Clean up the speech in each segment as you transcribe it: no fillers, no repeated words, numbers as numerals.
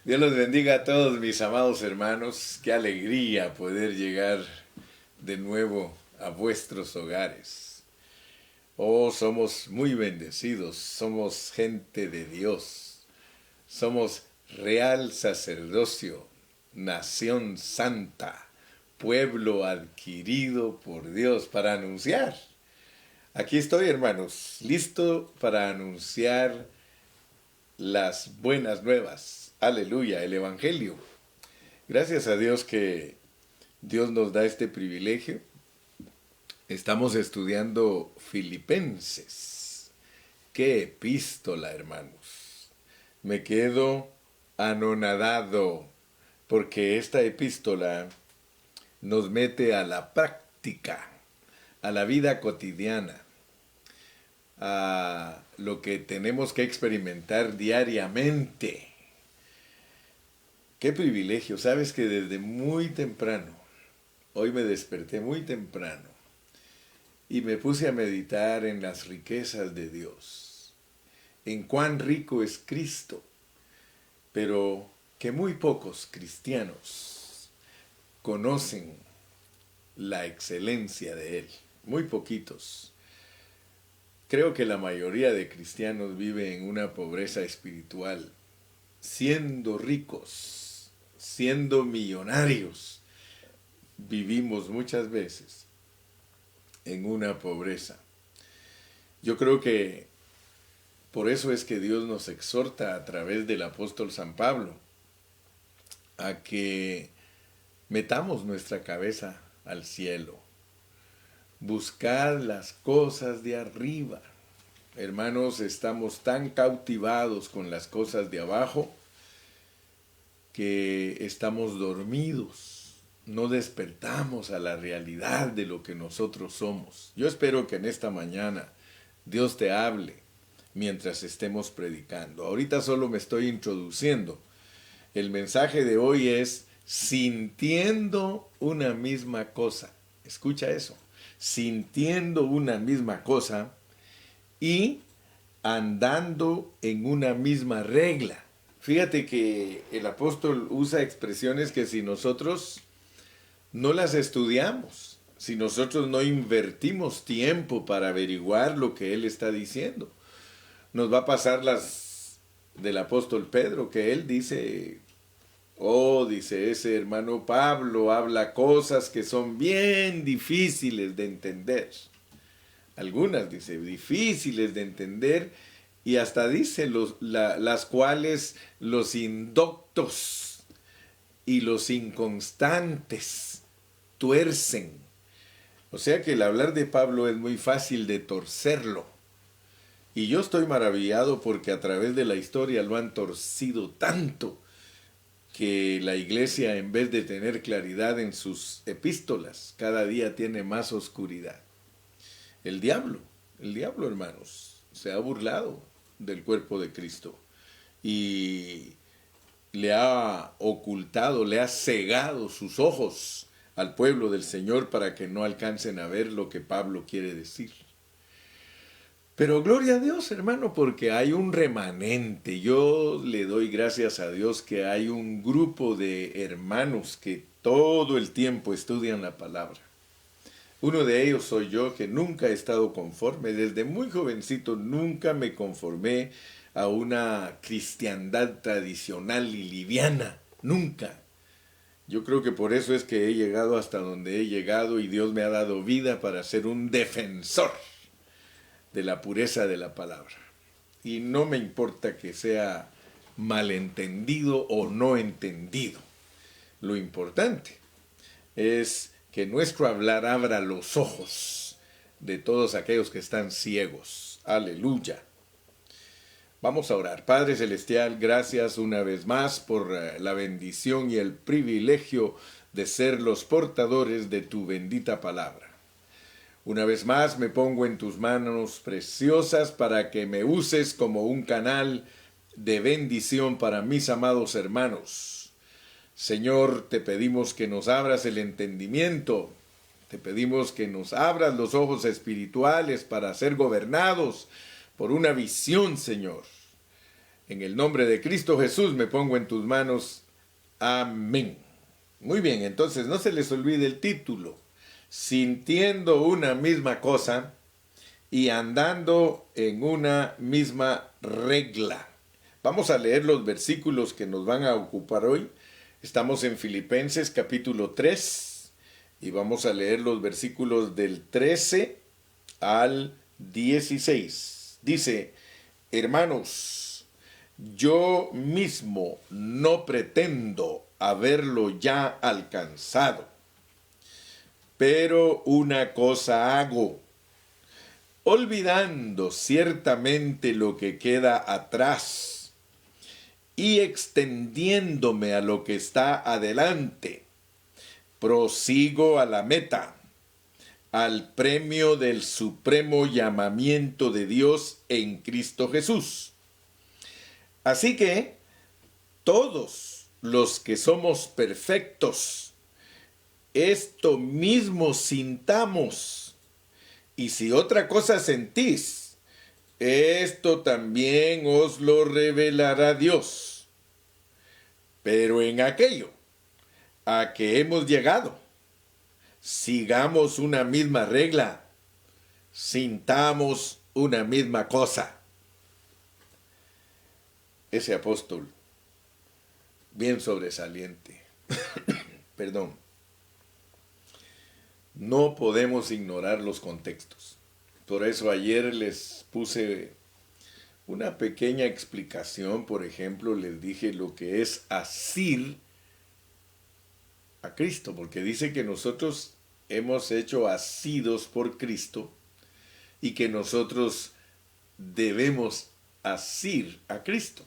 Dios los bendiga a todos mis amados hermanos. Qué alegría poder llegar de nuevo a vuestros hogares. Oh, somos muy bendecidos, somos gente de Dios, somos real sacerdocio, nación santa, pueblo adquirido por Dios para anunciar. Aquí estoy, hermanos, listo para anunciar las buenas nuevas. Aleluya, el Evangelio. Gracias a Dios que Dios nos da este privilegio. Estamos estudiando Filipenses. ¡Qué epístola, hermanos! Me quedo anonadado porque esta epístola nos mete a la práctica, a la vida cotidiana, a lo que tenemos que experimentar diariamente. Qué privilegio, sabes que desde muy temprano, hoy me desperté muy temprano y me puse a meditar en las riquezas de Dios, en cuán rico es Cristo, pero que muy pocos cristianos conocen la excelencia de Él, muy poquitos. Creo que la mayoría de cristianos vive en una pobreza espiritual, siendo ricos, siendo millonarios. Vivimos muchas veces en una pobreza. Yo creo que por eso es que Dios nos exhorta a través del apóstol San Pablo a que metamos nuestra cabeza al cielo. Buscar las cosas de arriba. Hermanos, estamos tan cautivados con las cosas de abajo que estamos dormidos. No despertamos a la realidad de lo que nosotros somos. Yo espero que en esta mañana Dios te hable mientras estemos predicando. Ahorita solo me estoy introduciendo. El mensaje de hoy es sintiendo una misma cosa. Escucha eso. Sintiendo una misma cosa y andando en una misma regla. Fíjate que el apóstol usa expresiones que si nosotros no las estudiamos, si nosotros no invertimos tiempo para averiguar lo que él está diciendo, nos va a pasar las del apóstol Pedro, que él dice, dice ese hermano Pablo, habla cosas que son bien difíciles de entender. Algunas, dice, difíciles de entender, y hasta dice las cuales los indoctos y los inconstantes tuercen. O sea que el hablar de Pablo es muy fácil de torcerlo. Y yo estoy maravillado porque a través de la historia lo han torcido tanto que la iglesia, en vez de tener claridad en sus epístolas, cada día tiene más oscuridad. El diablo, hermanos, se ha burlado del cuerpo de Cristo y le ha ocultado, le ha cegado sus ojos al pueblo del Señor para que no alcancen a ver lo que Pablo quiere decir. Pero gloria a Dios, hermano, porque hay un remanente. Yo le doy gracias a Dios que hay un grupo de hermanos que todo el tiempo estudian la palabra. Uno de ellos soy yo, que nunca he estado conforme. Desde muy jovencito nunca me conformé a una cristiandad tradicional y liviana. Nunca. Yo creo que por eso es que he llegado hasta donde he llegado y Dios me ha dado vida para ser un defensor de la pureza de la palabra. Y no me importa que sea malentendido o no entendido. Lo importante es que nuestro hablar abra los ojos de todos aquellos que están ciegos. Aleluya. Vamos a orar. Padre Celestial, gracias una vez más por la bendición y el privilegio de ser los portadores de tu bendita palabra. Una vez más me pongo en tus manos preciosas para que me uses como un canal de bendición para mis amados hermanos. Señor, te pedimos que nos abras el entendimiento, te pedimos que nos abras los ojos espirituales para ser gobernados por una visión, Señor. En el nombre de Cristo Jesús me pongo en tus manos. Amén. Muy bien, entonces no se les olvide el título. Sintiendo una misma cosa y andando en una misma regla. Vamos a leer los versículos que nos van a ocupar hoy. Estamos en Filipenses capítulo 3 y vamos a leer los versículos del 13 al 16. Dice: hermanos, yo mismo no pretendo haberlo ya alcanzado, pero una cosa hago, olvidando ciertamente lo que queda atrás y extendiéndome a lo que está adelante, prosigo a la meta, al premio del supremo llamamiento de Dios en Cristo Jesús. Así que todos los que somos perfectos, esto mismo sintamos, y si otra cosa sentís, esto también os lo revelará Dios. Pero en aquello a que hemos llegado, sigamos una misma regla, sintamos una misma cosa. Ese apóstol, bien sobresaliente, perdón, no podemos ignorar los contextos. Por eso ayer les puse una pequeña explicación. Por ejemplo, les dije lo que es asir a Cristo, porque dice que nosotros hemos hecho asidos por Cristo y que nosotros debemos asir a Cristo.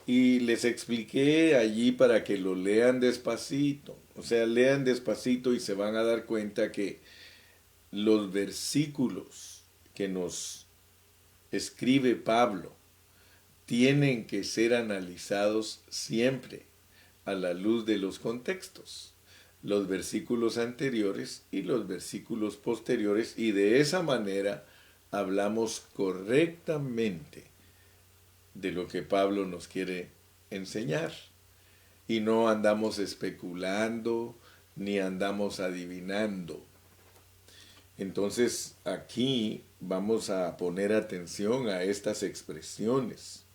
Y les expliqué allí para que lo lean despacito. O sea, lean despacito y se van a dar cuenta que los versículos que nos escribe Pablo tienen que ser analizados siempre a la luz de los contextos, los versículos anteriores y los versículos posteriores, y de esa manera hablamos correctamente de lo que Pablo nos quiere enseñar y no andamos especulando ni andamos adivinando. Entonces aquí vamos a poner atención a estas expresiones,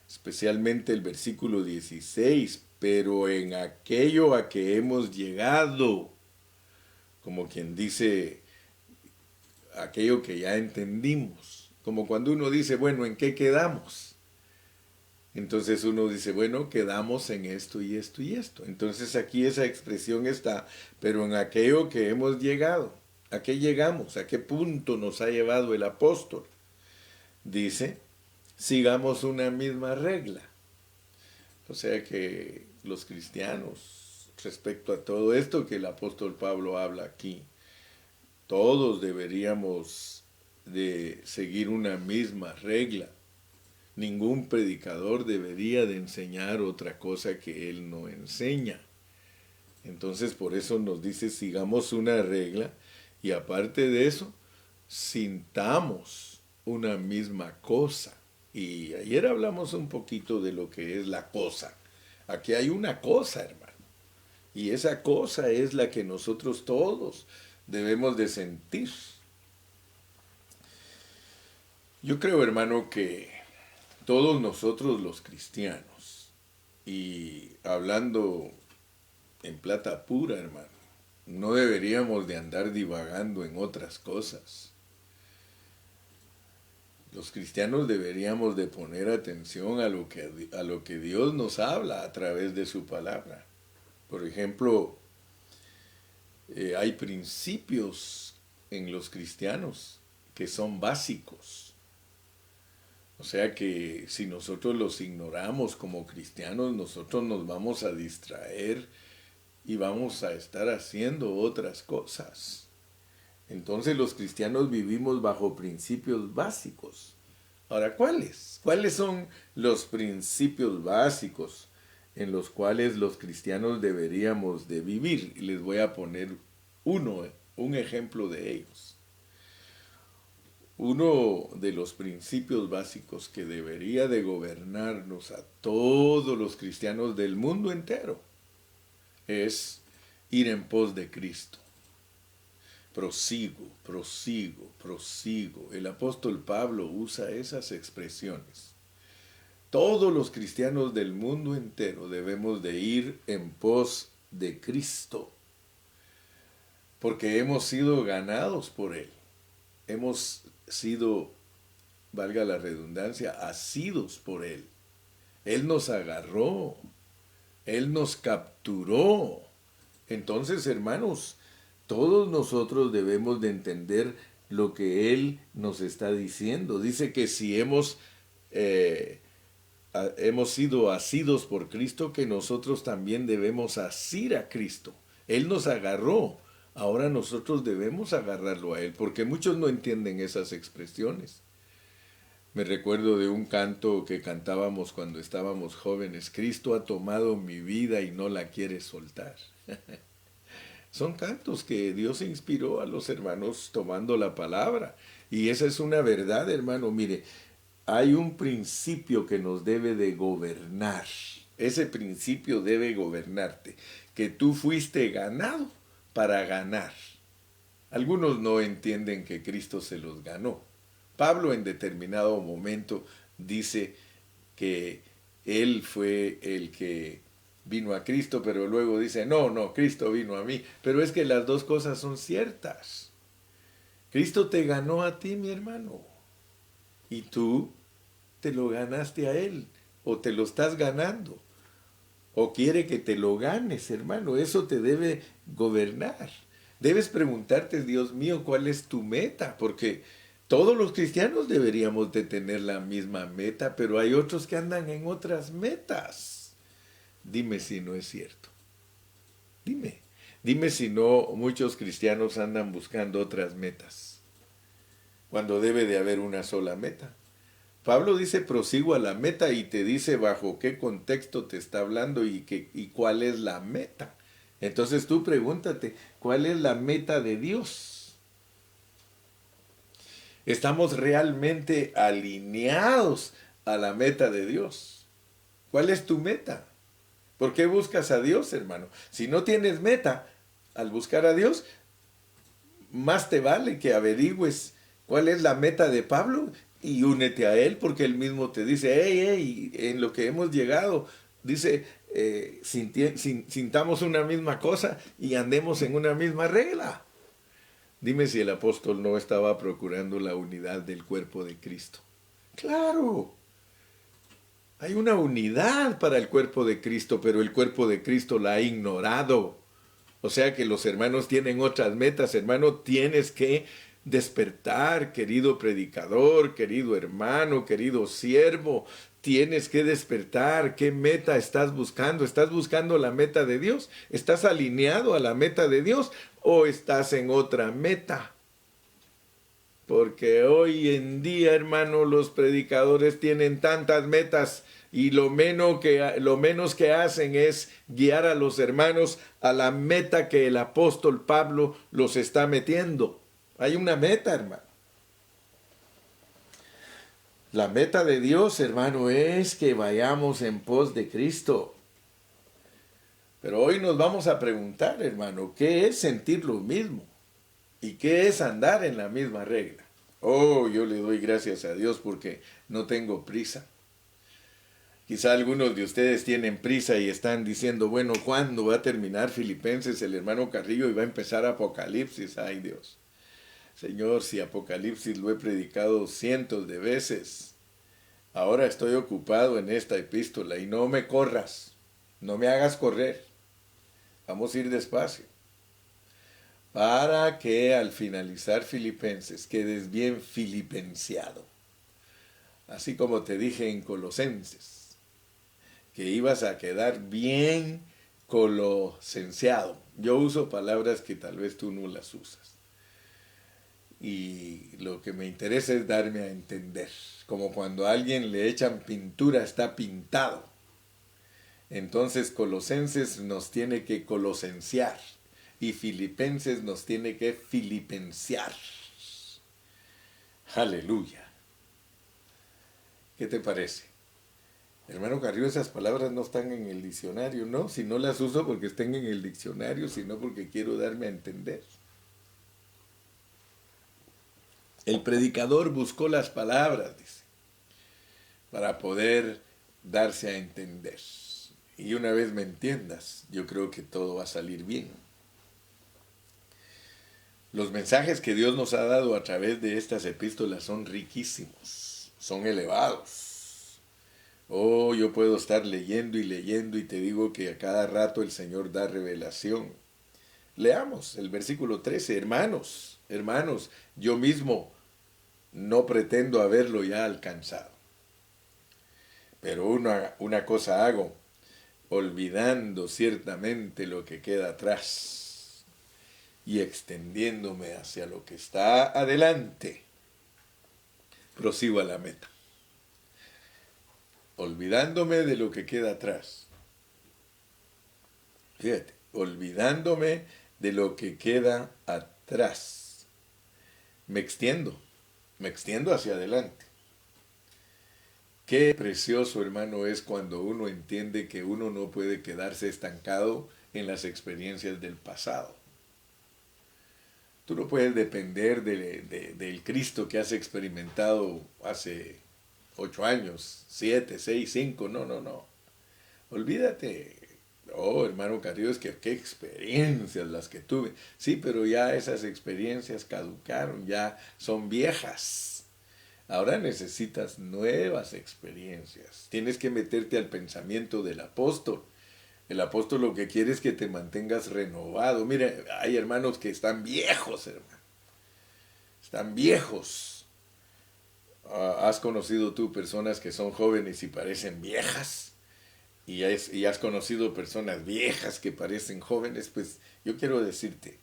especialmente el versículo 16, pero en aquello a que hemos llegado, como quien dice, aquello que ya entendimos, como cuando uno dice, bueno, ¿en qué quedamos? Entonces uno dice, bueno, quedamos en esto y esto y esto. Entonces aquí esa expresión está, pero en aquello que hemos llegado. ¿A qué llegamos? ¿A qué punto nos ha llevado el apóstol? Dice, sigamos una misma regla. O sea que los cristianos, respecto a todo esto que el apóstol Pablo habla aquí, todos deberíamos de seguir una misma regla. Ningún predicador debería de enseñar otra cosa que él no enseña. Entonces por eso nos dice, sigamos una regla, y aparte de eso, sintamos una misma cosa. Y ayer hablamos un poquito de lo que es la cosa. Aquí hay una cosa, hermano. Y esa cosa es la que nosotros todos debemos de sentir. Yo creo, hermano, que todos nosotros los cristianos, y hablando en plata pura, hermano, no deberíamos de andar divagando en otras cosas. Los cristianos deberíamos de poner atención a lo que Dios nos habla a través de su palabra. Por ejemplo, hay principios en los cristianos que son básicos. O sea que si nosotros los ignoramos como cristianos, nosotros nos vamos a distraer y vamos a estar haciendo otras cosas. Entonces los cristianos vivimos bajo principios básicos. Ahora, ¿cuáles? ¿Cuáles son los principios básicos en los cuales los cristianos deberíamos de vivir? Y les voy a poner un ejemplo de ellos. Uno de los principios básicos que debería de gobernarnos a todos los cristianos del mundo entero es ir en pos de Cristo. Prosigo, prosigo, prosigo. El apóstol Pablo usa esas expresiones. Todos los cristianos del mundo entero debemos de ir en pos de Cristo, porque hemos sido ganados por Él. Hemos sido, valga la redundancia, asidos por Él. Él nos agarró, Él nos capturó. Entonces, hermanos, todos nosotros debemos de entender lo que Él nos está diciendo. Dice que si hemos sido asidos por Cristo, que nosotros también debemos asir a Cristo. Él nos agarró, ahora nosotros debemos agarrarlo a Él, porque muchos no entienden esas expresiones. Me recuerdo de un canto que cantábamos cuando estábamos jóvenes: Cristo ha tomado mi vida y no la quiere soltar. Son cantos que Dios inspiró a los hermanos tomando la palabra. Y esa es una verdad, hermano. Mire, hay un principio que nos debe de gobernar. Ese principio debe gobernarte, que tú fuiste ganado para ganar. Algunos no entienden que Cristo se los ganó. Pablo en determinado momento dice que él fue el que vino a Cristo, pero luego dice, no, Cristo vino a mí. Pero es que las dos cosas son ciertas. Cristo te ganó a ti, mi hermano, y tú te lo ganaste a Él, o te lo estás ganando, o quiere que te lo ganes, hermano. Eso te debe gobernar. Debes preguntarte, Dios mío, ¿cuál es tu meta? Porque todos los cristianos deberíamos de tener la misma meta, pero hay otros que andan en otras metas. Dime si no es cierto. Dime si no muchos cristianos andan buscando otras metas, cuando debe de haber una sola meta. Pablo dice, prosigo a la meta, y te dice bajo qué contexto te está hablando y cuál es la meta. Entonces tú pregúntate, ¿cuál es la meta de Dios? ¿Estamos realmente alineados a la meta de Dios? ¿Cuál es tu meta? ¿Por qué buscas a Dios, hermano? Si no tienes meta al buscar a Dios, más te vale que averigües cuál es la meta de Pablo y únete a él, porque él mismo te dice, hey, en lo que hemos llegado, dice, sintamos una misma cosa y andemos en una misma regla. Dime si el apóstol no estaba procurando la unidad del cuerpo de Cristo. Claro, hay una unidad para el cuerpo de Cristo, pero el cuerpo de Cristo la ha ignorado. O sea que los hermanos tienen otras metas. Hermano, tienes que despertar, querido predicador, querido hermano, querido siervo. Tienes que despertar. ¿Qué meta estás buscando? ¿Estás buscando la meta de Dios? ¿Estás alineado a la meta de Dios o estás en otra meta? Porque hoy en día, hermano, los predicadores tienen tantas metas y lo menos que hacen es guiar a los hermanos a la meta que el apóstol Pablo los está metiendo. Hay una meta, hermano. La meta de Dios, hermano, es que vayamos en pos de Cristo. Pero hoy nos vamos a preguntar, hermano, ¿qué es sentir lo mismo? ¿Y qué es andar en la misma regla? Oh, yo le doy gracias a Dios porque no tengo prisa. Quizá algunos de ustedes tienen prisa y están diciendo, bueno, ¿cuándo va a terminar Filipenses el hermano Carrillo y va a empezar Apocalipsis? Ay, Dios. Señor, si Apocalipsis lo he predicado cientos de veces, ahora estoy ocupado en esta epístola y no me corras, no me hagas correr. Vamos a ir despacio, para que al finalizar Filipenses quedes bien filipenciado. Así como te dije en Colosenses, que ibas a quedar bien colosenseado. Yo uso palabras que tal vez tú no las usas. Y lo que me interesa es darme a entender. Como cuando a alguien le echan pintura, está pintado. Entonces Colosenses nos tiene que colosensear. Y Filipenses nos tiene que filipenciar. Aleluya. ¿Qué te parece? Hermano Carrillo, esas palabras no están en el diccionario, ¿no? Si no las uso porque estén en el diccionario, sino porque quiero darme a entender. El predicador buscó las palabras, dice, para poder darse a entender. Y una vez me entiendas, yo creo que todo va a salir bien. Los mensajes que Dios nos ha dado a través de estas epístolas son riquísimos, son elevados. Oh, yo puedo estar leyendo y te digo que a cada rato el Señor da revelación. Leamos el versículo 13, hermanos, yo mismo no pretendo haberlo ya alcanzado. Pero una cosa hago, olvidando ciertamente lo que queda atrás y extendiéndome hacia lo que está adelante, prosigo a la meta. Olvidándome de lo que queda atrás. Fíjate, olvidándome de lo que queda atrás. Me extiendo hacia adelante. Qué precioso, hermano, es cuando uno entiende que uno no puede quedarse estancado en las experiencias del pasado. Tú no puedes depender del Cristo que has experimentado hace 8 años, 7, 6, 5, no. Olvídate. Oh, hermano Carrillo, es que qué experiencias las que tuve. Sí, pero ya esas experiencias caducaron, ya son viejas. Ahora necesitas nuevas experiencias. Tienes que meterte al pensamiento del apóstol. El apóstol lo que quiere es que te mantengas renovado. Mira, hay hermanos que están viejos, hermano. Están viejos. ¿Has conocido tú personas que son jóvenes y parecen viejas? Y has conocido personas viejas que parecen jóvenes. Pues yo quiero decirte,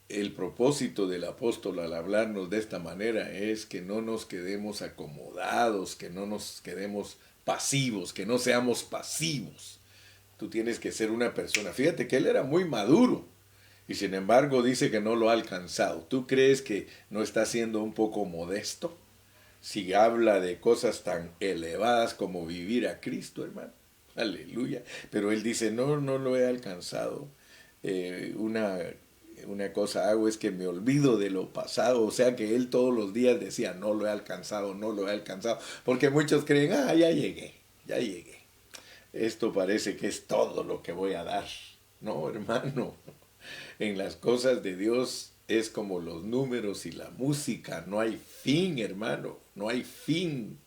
el propósito del apóstol al hablarnos de esta manera es que no nos quedemos acomodados, que no nos quedemos pasivos, que no seamos pasivos. Tú tienes que ser una persona. Fíjate que él era muy maduro y sin embargo dice que no lo ha alcanzado. ¿Tú crees que no está siendo un poco modesto si habla de cosas tan elevadas como vivir a Cristo, hermano? Aleluya. Pero él dice, no lo he alcanzado. Una cosa hago es que me olvido de lo pasado, o sea que él todos los días decía, no lo he alcanzado, porque muchos creen, ya llegué. Esto parece que es todo lo que voy a dar. No, hermano, en las cosas de Dios es como los números y la música, no hay fin, hermano, no hay fin.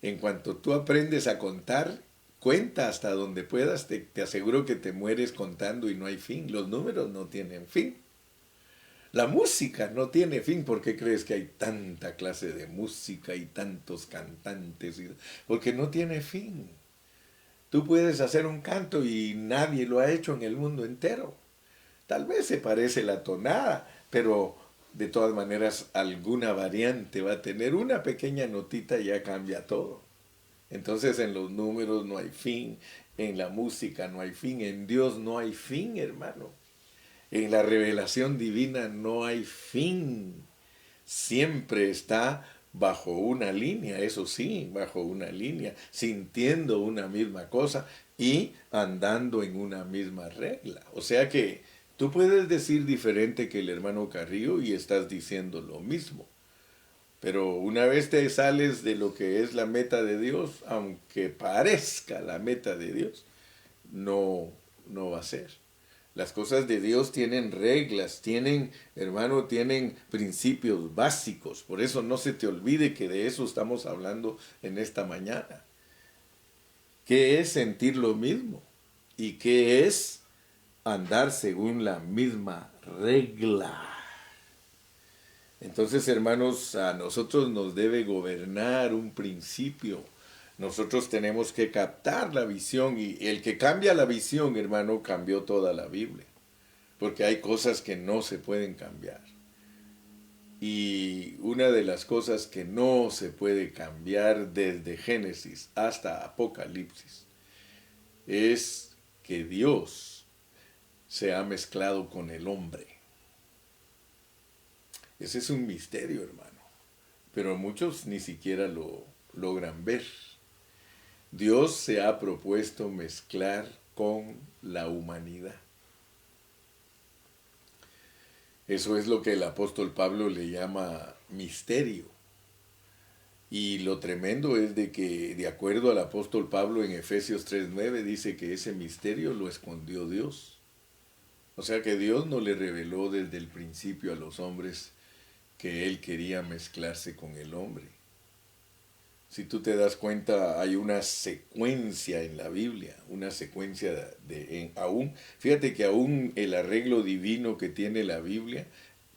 En cuanto tú aprendes a contar, cuenta hasta donde puedas, te aseguro que te mueres contando y no hay fin. Los números no tienen fin. La música no tiene fin. ¿Por qué crees que hay tanta clase de música y tantos cantantes? Porque no tiene fin. Tú puedes hacer un canto y nadie lo ha hecho en el mundo entero. Tal vez se parece la tonada, pero de todas maneras alguna variante va a tener. Una pequeña notita y ya cambia todo. Entonces en los números no hay fin, en la música no hay fin, en Dios no hay fin, hermano. En la revelación divina no hay fin. Siempre está bajo una línea, eso sí, bajo una línea, sintiendo una misma cosa y andando en una misma regla. O sea que tú puedes decir diferente que el hermano Carrillo y estás diciendo lo mismo. Pero una vez te sales de lo que es la meta de Dios, aunque parezca la meta de Dios, no va a ser. Las cosas de Dios tienen reglas, tienen principios básicos. Por eso no se te olvide que de eso estamos hablando en esta mañana. ¿Qué es sentir lo mismo? ¿Y qué es andar según la misma regla? Entonces, hermanos, a nosotros nos debe gobernar un principio. Nosotros tenemos que captar la visión y el que cambia la visión, hermano, cambió toda la Biblia. Porque hay cosas que no se pueden cambiar. Y una de las cosas que no se puede cambiar desde Génesis hasta Apocalipsis es que Dios se ha mezclado con el hombre. Ese es un misterio, hermano. Pero muchos ni siquiera lo logran ver. Dios se ha propuesto mezclar con la humanidad. Eso es lo que el apóstol Pablo le llama misterio. Y lo tremendo es de que, de acuerdo al apóstol Pablo en Efesios 3:9, dice que ese misterio lo escondió Dios. O sea que Dios no le reveló desde el principio a los hombres que Él quería mezclarse con el hombre. Si tú te das cuenta, hay una secuencia en la Biblia, una secuencia fíjate que aún el arreglo divino que tiene la Biblia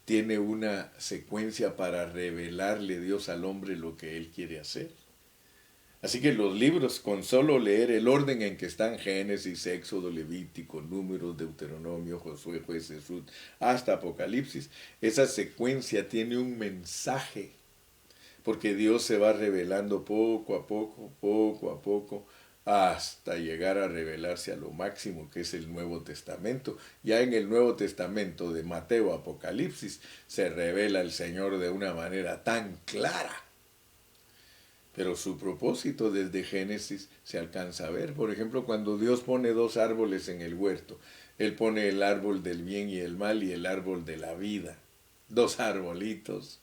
tiene una secuencia para revelarle Dios al hombre lo que Él quiere hacer. Así que los libros, con solo leer el orden en que están Génesis, Éxodo, Levítico, Números, Deuteronomio, Josué, Jueces, Ruth, hasta Apocalipsis, esa secuencia tiene un mensaje, porque Dios se va revelando poco a poco, hasta llegar a revelarse a lo máximo que es el Nuevo Testamento. Ya en el Nuevo Testamento de Mateo, Apocalipsis, se revela el Señor de una manera tan clara. Pero su propósito desde Génesis se alcanza a ver. Por ejemplo, cuando Dios pone dos árboles en el huerto, Él pone el árbol del bien y el mal y el árbol de la vida. Dos arbolitos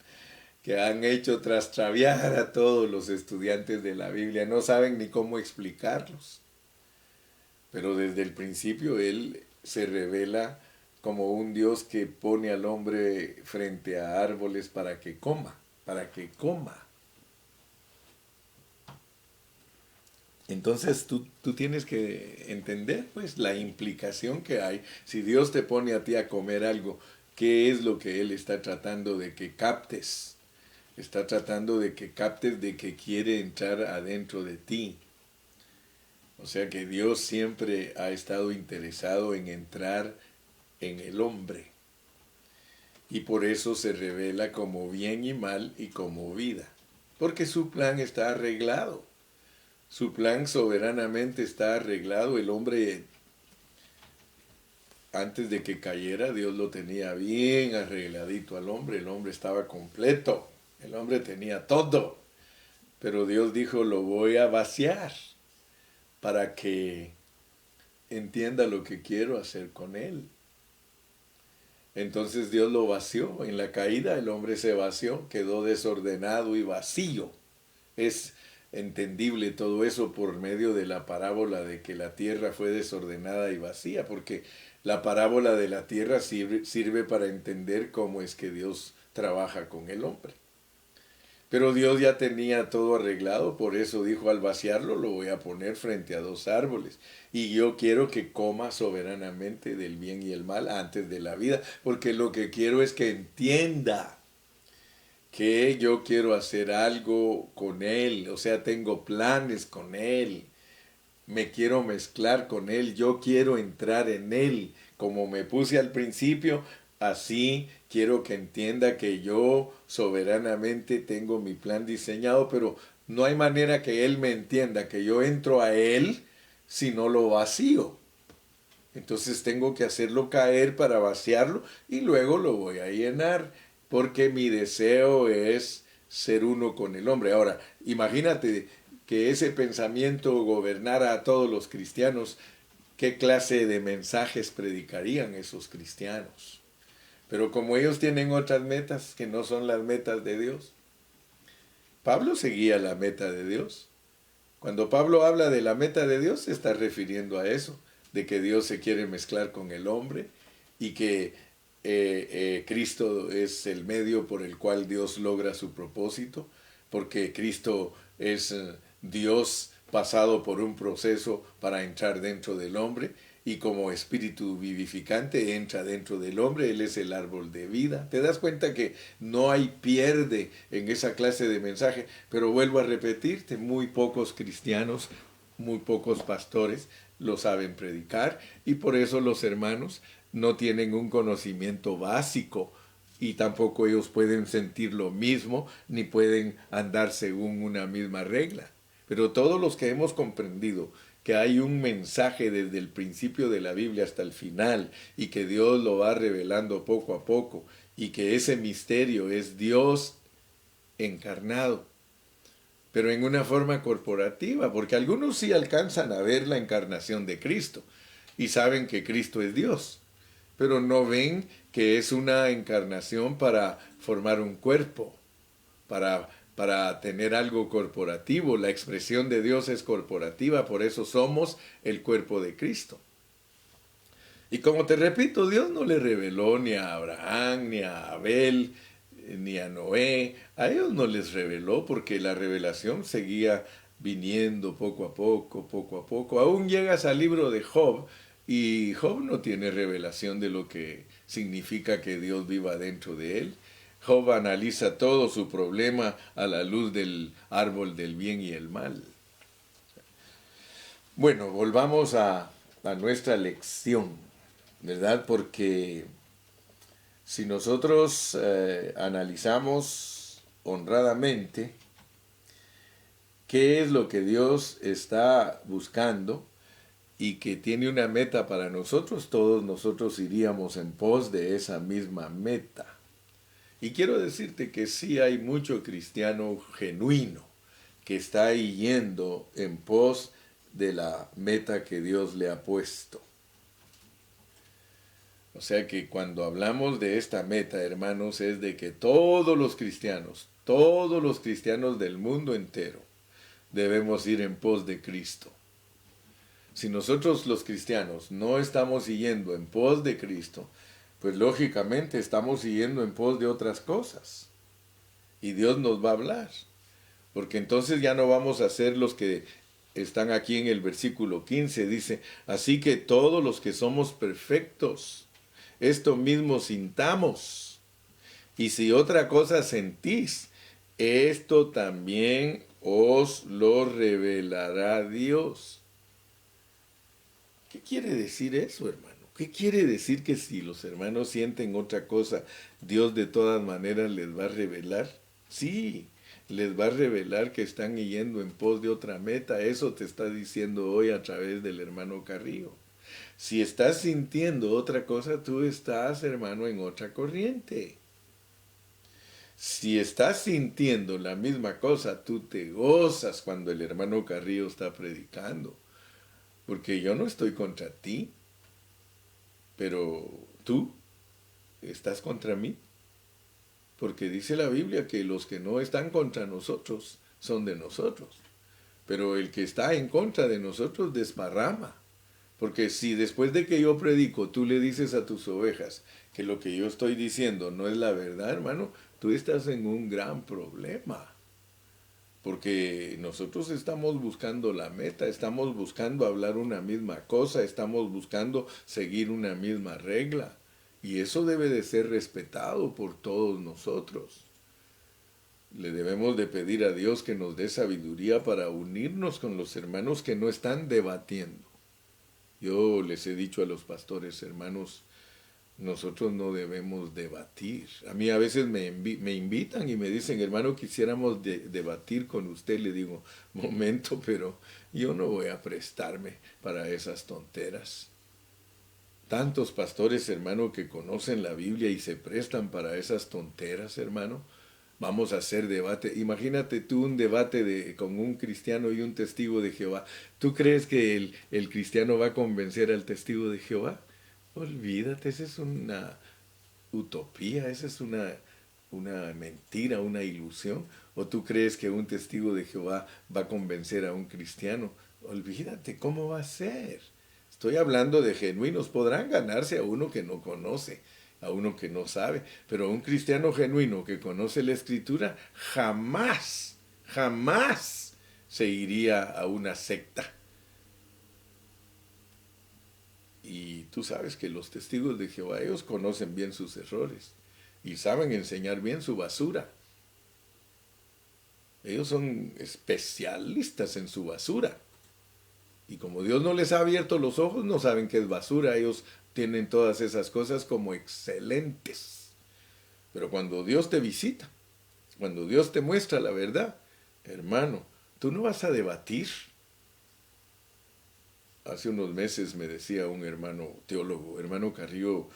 que han hecho trastraviar a todos los estudiantes de la Biblia. No saben ni cómo explicarlos. Pero desde el principio Él se revela como un Dios que pone al hombre frente a árboles para que coma. Entonces tú tienes que entender pues la implicación que hay. Si Dios te pone a ti a comer algo, ¿qué es lo que Él está tratando de que captes? Está tratando de que captes de que quiere entrar adentro de ti. O sea que Dios siempre ha estado interesado en entrar en el hombre. Y por eso se revela como bien y mal y como vida. Porque su plan está arreglado. Su plan soberanamente está arreglado. El hombre, antes de que cayera, Dios lo tenía bien arregladito al hombre. El hombre estaba completo. El hombre tenía todo. Pero Dios dijo, lo voy a vaciar para que entienda lo que quiero hacer con él. Entonces Dios lo vació. En la caída el hombre se vació, quedó desordenado y vacío. Es entendible todo eso por medio de la parábola de que la tierra fue desordenada y vacía, porque la parábola de la tierra sirve para entender cómo es que Dios trabaja con el hombre. Pero Dios ya tenía todo arreglado, por eso dijo, al vaciarlo lo voy a poner frente a dos árboles. Y yo quiero que coma soberanamente del bien y el mal antes de la vida, porque lo que quiero es que entienda que yo quiero hacer algo con Él, o sea, tengo planes con Él, me quiero mezclar con Él, yo quiero entrar en Él, como me puse al principio. Así quiero que entienda que yo soberanamente tengo mi plan diseñado, pero no hay manera que Él me entienda que yo entro a Él si no lo vacío. Entonces tengo que hacerlo caer para vaciarlo y luego lo voy a llenar, porque mi deseo es ser uno con el hombre. Ahora, imagínate que ese pensamiento gobernara a todos los cristianos. ¿Qué clase de mensajes predicarían esos cristianos? Pero como ellos tienen otras metas que no son las metas de Dios. Pablo seguía la meta de Dios. Cuando Pablo habla de la meta de Dios, se está refiriendo a eso, de que Dios se quiere mezclar con el hombre y que Cristo es el medio por el cual Dios logra su propósito, porque Cristo es Dios pasado por un proceso para entrar dentro del hombre, y como espíritu vivificante entra dentro del hombre. Él es el árbol de vida. ¿Te das cuenta que no hay pierde en esa clase de mensaje? Pero vuelvo a repetirte, muy pocos cristianos, muy pocos pastores lo saben predicar, y por eso los hermanos no tienen un conocimiento básico, y tampoco ellos pueden sentir lo mismo, ni pueden andar según una misma regla. Pero todos los que hemos comprendido que hay un mensaje desde el principio de la Biblia hasta el final, y que Dios lo va revelando poco a poco, y que ese misterio es Dios encarnado, pero en una forma corporativa, porque algunos sí alcanzan a ver la encarnación de Cristo y saben que Cristo es Dios, pero no ven que es una encarnación para formar un cuerpo, para tener algo corporativo. La expresión de Dios es corporativa, por eso somos el cuerpo de Cristo. Y como te repito, Dios no le reveló ni a Abraham, ni a Abel, ni a Noé. A ellos no les reveló porque la revelación seguía viniendo poco a poco, poco a poco. Aún llegas al libro de Job y Job no tiene revelación de lo que significa que Dios viva dentro de él. Job analiza todo su problema a la luz del árbol del bien y el mal. Bueno, volvamos a nuestra lección, ¿verdad? Porque si nosotros analizamos honradamente qué es lo que Dios está buscando y que tiene una meta para nosotros, todos nosotros iríamos en pos de esa misma meta. Y quiero decirte que sí hay mucho cristiano genuino que está ahí yendo en pos de la meta que Dios le ha puesto. O sea que cuando hablamos de esta meta, hermanos, es de que todos los cristianos del mundo entero, debemos ir en pos de Cristo. Si nosotros los cristianos no estamos siguiendo en pos de Cristo, pues lógicamente estamos siguiendo en pos de otras cosas. Y Dios nos va a hablar. Porque entonces ya no vamos a ser los que están aquí en el versículo 15. Dice, así que todos los que somos perfectos, esto mismo sintamos. Y si otra cosa sentís, esto también os lo revelará Dios. ¿Qué quiere decir eso, hermano? ¿Qué quiere decir que si los hermanos sienten otra cosa, Dios de todas maneras les va a revelar? Sí, les va a revelar que están yendo en pos de otra meta. Eso te está diciendo hoy a través del hermano Carrillo. Si estás sintiendo otra cosa, tú estás, hermano, en otra corriente. Si estás sintiendo la misma cosa, tú te gozas cuando el hermano Carrillo está predicando. Porque yo no estoy contra ti, pero tú estás contra mí. Porque dice la Biblia que los que no están contra nosotros son de nosotros. Pero el que está en contra de nosotros desparrama. Porque si después de que yo predico tú le dices a tus ovejas que lo que yo estoy diciendo no es la verdad, hermano, tú estás en un gran problema. Porque nosotros estamos buscando la meta, estamos buscando hablar una misma cosa, estamos buscando seguir una misma regla. Y eso debe de ser respetado por todos nosotros. Le debemos de pedir a Dios que nos dé sabiduría para unirnos con los hermanos que no están debatiendo. Yo les he dicho a los pastores, hermanos, nosotros no debemos debatir. A mí a veces me invitan y me dicen, hermano, quisiéramos debatir con usted. Le digo, momento, pero yo no voy a prestarme para esas tonteras. Tantos pastores, hermano, que conocen la Biblia y se prestan para esas tonteras, hermano. Vamos a hacer debate. Imagínate tú un debate con un cristiano y un testigo de Jehová. ¿Tú crees que el cristiano va a convencer al testigo de Jehová? Olvídate, esa es una utopía, esa es una mentira, una ilusión. ¿O tú crees que un testigo de Jehová va a convencer a un cristiano? Olvídate, ¿cómo va a ser? Estoy hablando de genuinos. Podrán ganarse a uno que no conoce, a uno que no sabe, pero un cristiano genuino que conoce la Escritura jamás, jamás se iría a una secta. Y tú sabes que los testigos de Jehová, ellos conocen bien sus errores y saben enseñar bien su basura. Ellos son especialistas en su basura. Y como Dios no les ha abierto los ojos, no saben qué es basura. Ellos tienen todas esas cosas como excelentes. Pero cuando Dios te visita, cuando Dios te muestra la verdad, hermano, tú no vas a debatir. Hace unos meses me decía un hermano teólogo, hermano Carrillo,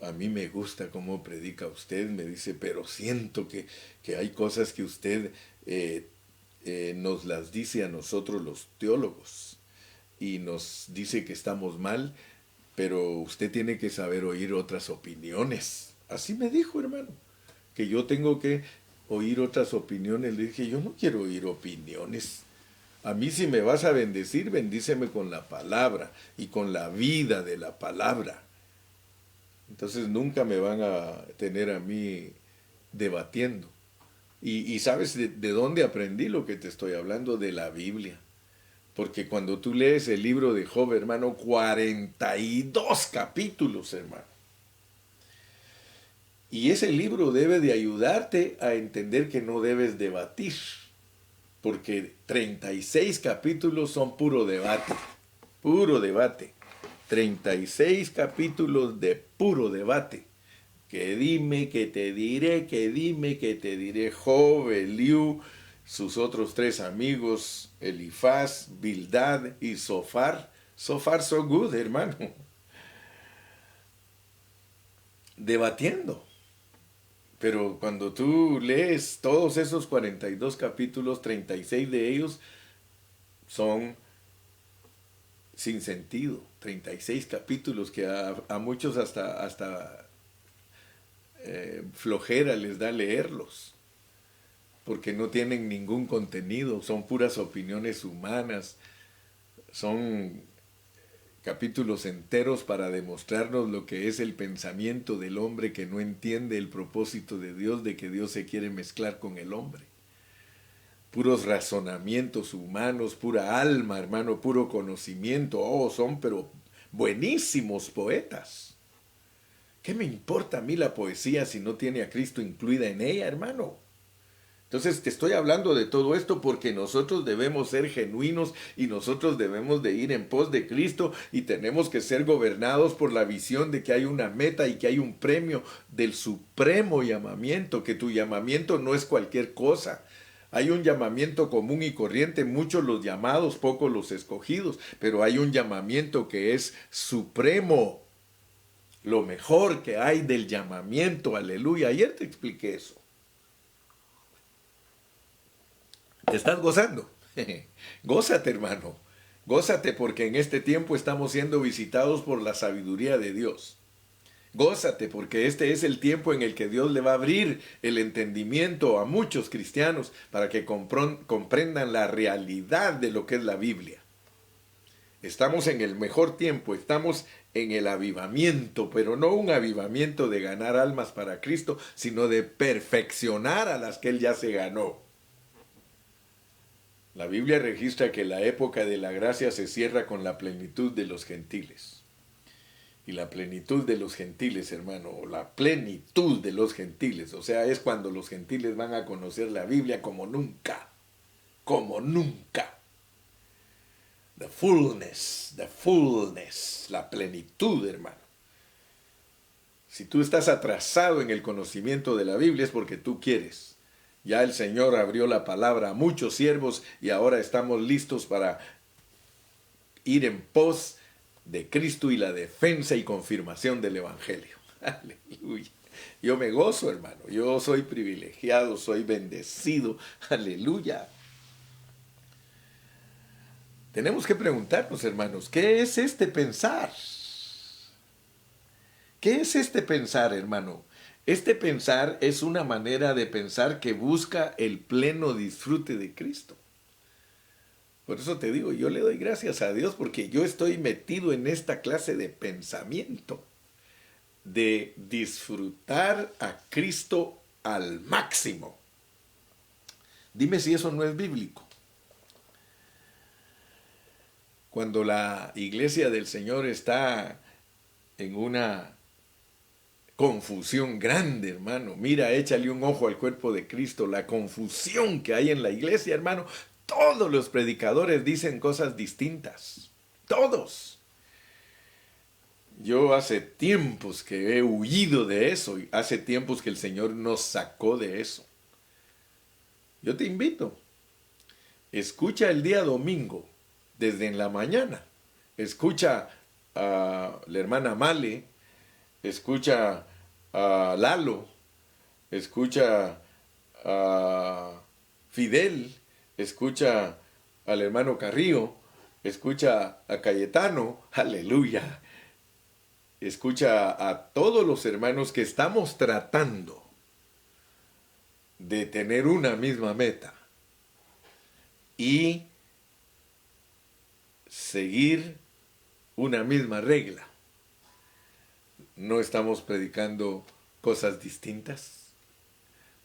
a mí me gusta cómo predica usted, me dice, pero siento que hay cosas que usted nos las dice a nosotros los teólogos y nos dice que estamos mal, pero usted tiene que saber oír otras opiniones. Así me dijo, hermano, que yo tengo que oír otras opiniones. Le dije, yo no quiero oír opiniones. A mí si me vas a bendecir, bendíceme con la palabra y con la vida de la palabra. Entonces nunca me van a tener a mí debatiendo. Y sabes de dónde aprendí lo que te estoy hablando, de la Biblia. Porque cuando tú lees el libro de Job, hermano, 42 capítulos, hermano. Y ese libro debe de ayudarte a entender que no debes debatir. Porque 36 capítulos son puro debate. Puro debate. 36 capítulos de puro debate. Que dime, que te diré, que dime, que te diré. Job, Eliú, sus otros 3 amigos, Elifaz, Bildad y Zofar. Zofar so good, hermano. Debatiendo. Pero cuando tú lees todos esos 42 capítulos, 36 de ellos son sin sentido. 36 capítulos que a muchos hasta flojera les da leerlos, porque no tienen ningún contenido, son puras opiniones humanas, son capítulos enteros para demostrarnos lo que es el pensamiento del hombre que no entiende el propósito de Dios, de que Dios se quiere mezclar con el hombre. Puros razonamientos humanos, pura alma, hermano, puro conocimiento. Oh, son pero buenísimos poetas. ¿Qué me importa a mí la poesía si no tiene a Cristo incluida en ella, hermano? Entonces te estoy hablando de todo esto porque nosotros debemos ser genuinos y nosotros debemos de ir en pos de Cristo y tenemos que ser gobernados por la visión de que hay una meta y que hay un premio del supremo llamamiento, que tu llamamiento no es cualquier cosa. Hay un llamamiento común y corriente, muchos los llamados, pocos los escogidos, pero hay un llamamiento que es supremo, lo mejor que hay del llamamiento, aleluya. Ayer te expliqué eso. ¿Te estás gozando? Gózate, hermano. Gózate porque en este tiempo estamos siendo visitados por la sabiduría de Dios. Gózate porque este es el tiempo en el que Dios le va a abrir el entendimiento a muchos cristianos para que comprendan la realidad de lo que es la Biblia. Estamos en el mejor tiempo, estamos en el avivamiento, pero no un avivamiento de ganar almas para Cristo, sino de perfeccionar a las que Él ya se ganó. La Biblia registra que la época de la gracia se cierra con la plenitud de los gentiles. Y la plenitud de los gentiles, hermano, o la plenitud de los gentiles, o sea, es cuando los gentiles van a conocer la Biblia como nunca, como nunca. The fullness, la plenitud, hermano. Si tú estás atrasado en el conocimiento de la Biblia es porque tú quieres. Ya el Señor abrió la palabra a muchos siervos y ahora estamos listos para ir en pos de Cristo y la defensa y confirmación del Evangelio. Aleluya. Yo me gozo, hermano. Yo soy privilegiado, soy bendecido. Aleluya. Tenemos que preguntarnos, hermanos, ¿qué es este pensar? ¿Qué es este pensar, hermano? Este pensar es una manera de pensar que busca el pleno disfrute de Cristo. Por eso te digo, yo le doy gracias a Dios porque yo estoy metido en esta clase de pensamiento, de disfrutar a Cristo al máximo. Dime si eso no es bíblico. Cuando la iglesia del Señor está en una confusión grande, hermano. Mira, échale un ojo al cuerpo de Cristo, la confusión que hay en la iglesia, hermano. Todos los predicadores dicen cosas distintas. Todos. Yo hace tiempos que he huido de eso y hace tiempos que el Señor nos sacó de eso. Yo te invito. Escucha el día domingo, desde en la mañana. Escucha a la hermana Male escucha a Lalo, escucha a Fidel, escucha al hermano Carrillo, escucha a Cayetano, aleluya, escucha a todos los hermanos que estamos tratando de tener una misma meta y seguir una misma regla. No estamos predicando cosas distintas.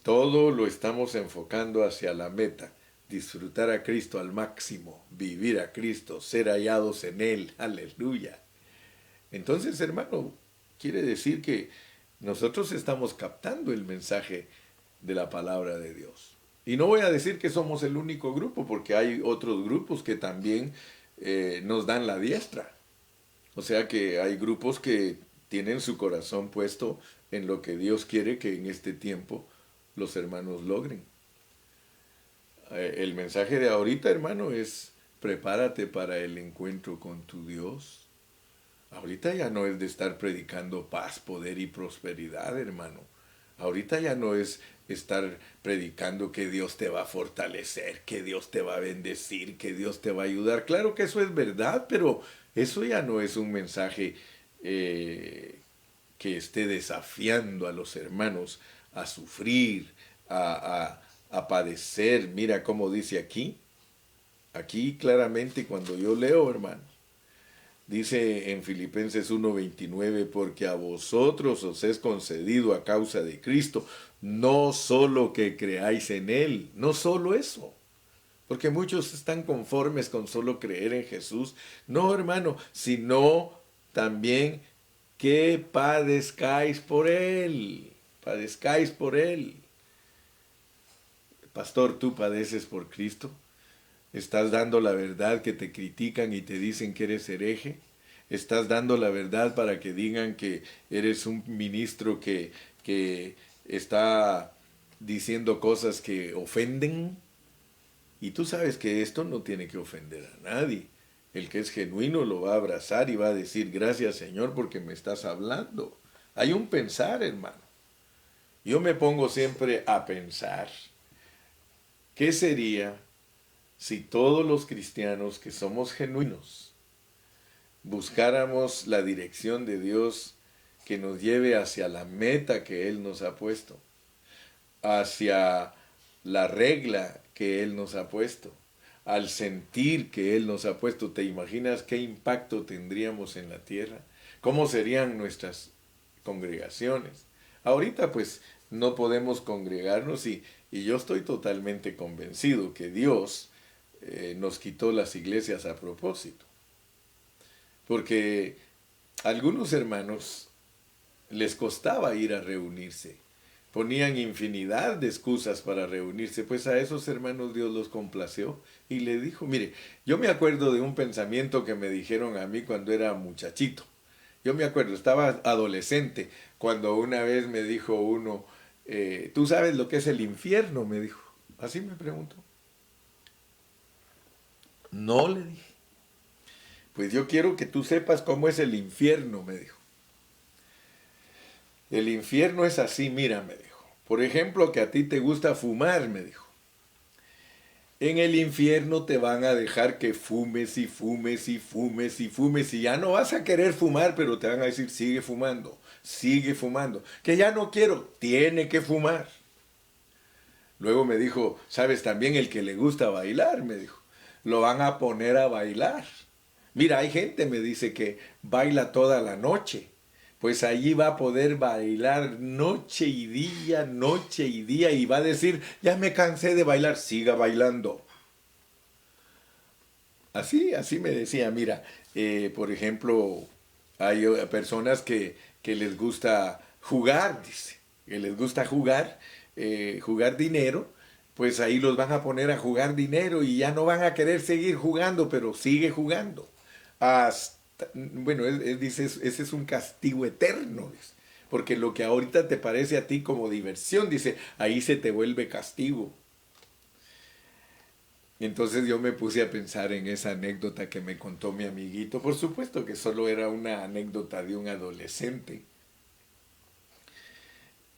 Todo lo estamos enfocando hacia la meta. Disfrutar a Cristo al máximo. Vivir a Cristo. Ser hallados en Él. Aleluya. Entonces, hermano, quiere decir que nosotros estamos captando el mensaje de la palabra de Dios. Y no voy a decir que somos el único grupo, porque hay otros grupos que también nos dan la diestra. O sea que hay grupos que tienen su corazón puesto en lo que Dios quiere que en este tiempo los hermanos logren. El mensaje de ahorita, hermano, es prepárate para el encuentro con tu Dios. Ahorita ya no es de estar predicando paz, poder y prosperidad, hermano. Ahorita ya no es estar predicando que Dios te va a fortalecer, que Dios te va a bendecir, que Dios te va a ayudar. Claro que eso es verdad, pero eso ya no es un mensaje que esté desafiando a los hermanos a sufrir, a padecer. Mira cómo dice aquí claramente cuando yo leo, hermano, dice en Filipenses 1:29, porque a vosotros os es concedido a causa de Cristo, no solo que creáis en Él, no solo eso, porque muchos están conformes con solo creer en Jesús. No, hermano, sino también que padezcáis por Él. Padezcáis por Él. Pastor, ¿tú padeces por Cristo? ¿Estás dando la verdad que te critican y te dicen que eres hereje? ¿Estás dando la verdad para que digan que eres un ministro que está diciendo cosas que ofenden? Y tú sabes que esto no tiene que ofender a nadie. El que es genuino lo va a abrazar y va a decir, gracias Señor porque me estás hablando. Hay un pensar, hermano. Yo me pongo siempre a pensar, ¿qué sería si todos los cristianos que somos genuinos buscáramos la dirección de Dios que nos lleve hacia la meta que Él nos ha puesto, hacia la regla que Él nos ha puesto, al sentir que Él nos ha puesto? ¿Te imaginas qué impacto tendríamos en la tierra? ¿Cómo serían nuestras congregaciones? Ahorita pues no podemos congregarnos y yo estoy totalmente convencido que Dios nos quitó las iglesias a propósito. Porque a algunos hermanos les costaba ir a reunirse. Ponían infinidad de excusas para reunirse, pues a esos hermanos Dios los complació y le dijo, mire, yo me acuerdo de un pensamiento que me dijeron a mí cuando era muchachito. Yo me acuerdo, estaba adolescente, cuando una vez me dijo uno, ¿tú sabes lo que es el infierno? Me dijo. Así me preguntó. No, le dije. Pues yo quiero que tú sepas cómo es el infierno, me dijo. El infierno es así, mira, me dijo. Por ejemplo, que a ti te gusta fumar, me dijo. En el infierno te van a dejar que fumes y fumes y fumes y fumes y ya no vas a querer fumar, pero te van a decir, sigue fumando, sigue fumando. Que ya no quiero, tiene que fumar. Luego me dijo, sabes, también el que le gusta bailar, me dijo, lo van a poner a bailar. Mira, hay gente, me dice, que baila toda la noche. Pues allí va a poder bailar noche y día, y va a decir, ya me cansé de bailar, siga bailando. Así me decía, mira, por ejemplo, hay personas que les gusta jugar, dice, que les gusta jugar dinero, pues ahí los van a poner a jugar dinero y ya no van a querer seguir jugando, pero sigue jugando. Bueno, dice, ese es un castigo eterno, dice, porque lo que ahorita te parece a ti como diversión, dice, ahí se te vuelve castigo. Entonces yo me puse a pensar en esa anécdota que me contó mi amiguito. Por supuesto que solo era una anécdota de un adolescente.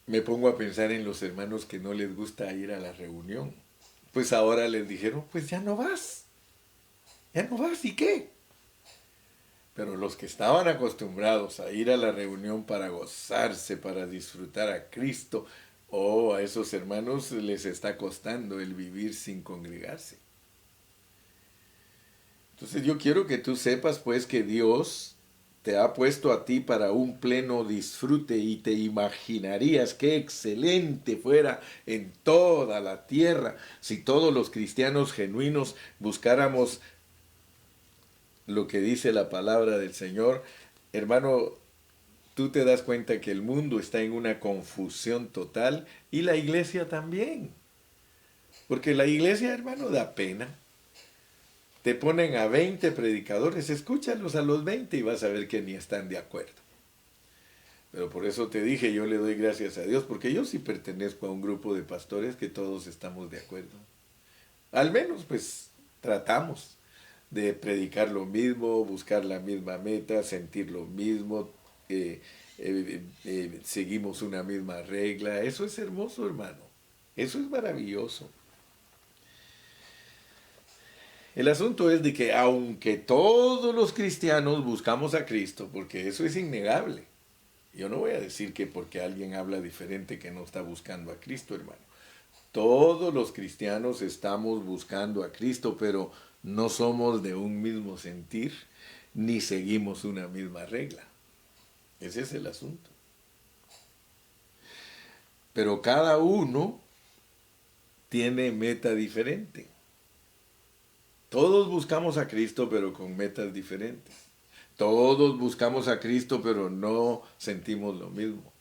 me pongo a pensar en los hermanos que no les gusta ir a la reunión. Pues ahora les dijeron, pues ya no vas, ¿y qué? Pero los que estaban acostumbrados a ir a la reunión para gozarse, para disfrutar a Cristo, a esos hermanos les está costando el vivir sin congregarse. Entonces yo quiero que tú sepas pues que Dios te ha puesto a ti para un pleno disfrute y te imaginarías qué excelente fuera en toda la tierra si todos los cristianos genuinos buscáramos lo que dice la palabra del Señor. Hermano, tú te das cuenta que el mundo está en una confusión total y la iglesia también. Porque la iglesia, hermano, da pena. Te ponen a 20 predicadores, escúchalos a los 20 y vas a ver que ni están de acuerdo. Pero por eso te dije, yo le doy gracias a Dios, porque yo sí pertenezco a un grupo de pastores que todos estamos de acuerdo. Al menos, pues, tratamos de predicar lo mismo, buscar la misma meta, sentir lo mismo, seguimos una misma regla. Eso es hermoso, hermano. Eso es maravilloso. El asunto es de que aunque todos los cristianos buscamos a Cristo, porque eso es innegable, yo no voy a decir que porque alguien habla diferente que no está buscando a Cristo, hermano. Todos los cristianos estamos buscando a Cristo, pero no somos de un mismo sentir, ni seguimos una misma regla. Ese es el asunto. Pero cada uno tiene meta diferente. Todos buscamos a Cristo, pero con metas diferentes. Todos buscamos a Cristo, pero no sentimos lo mismo.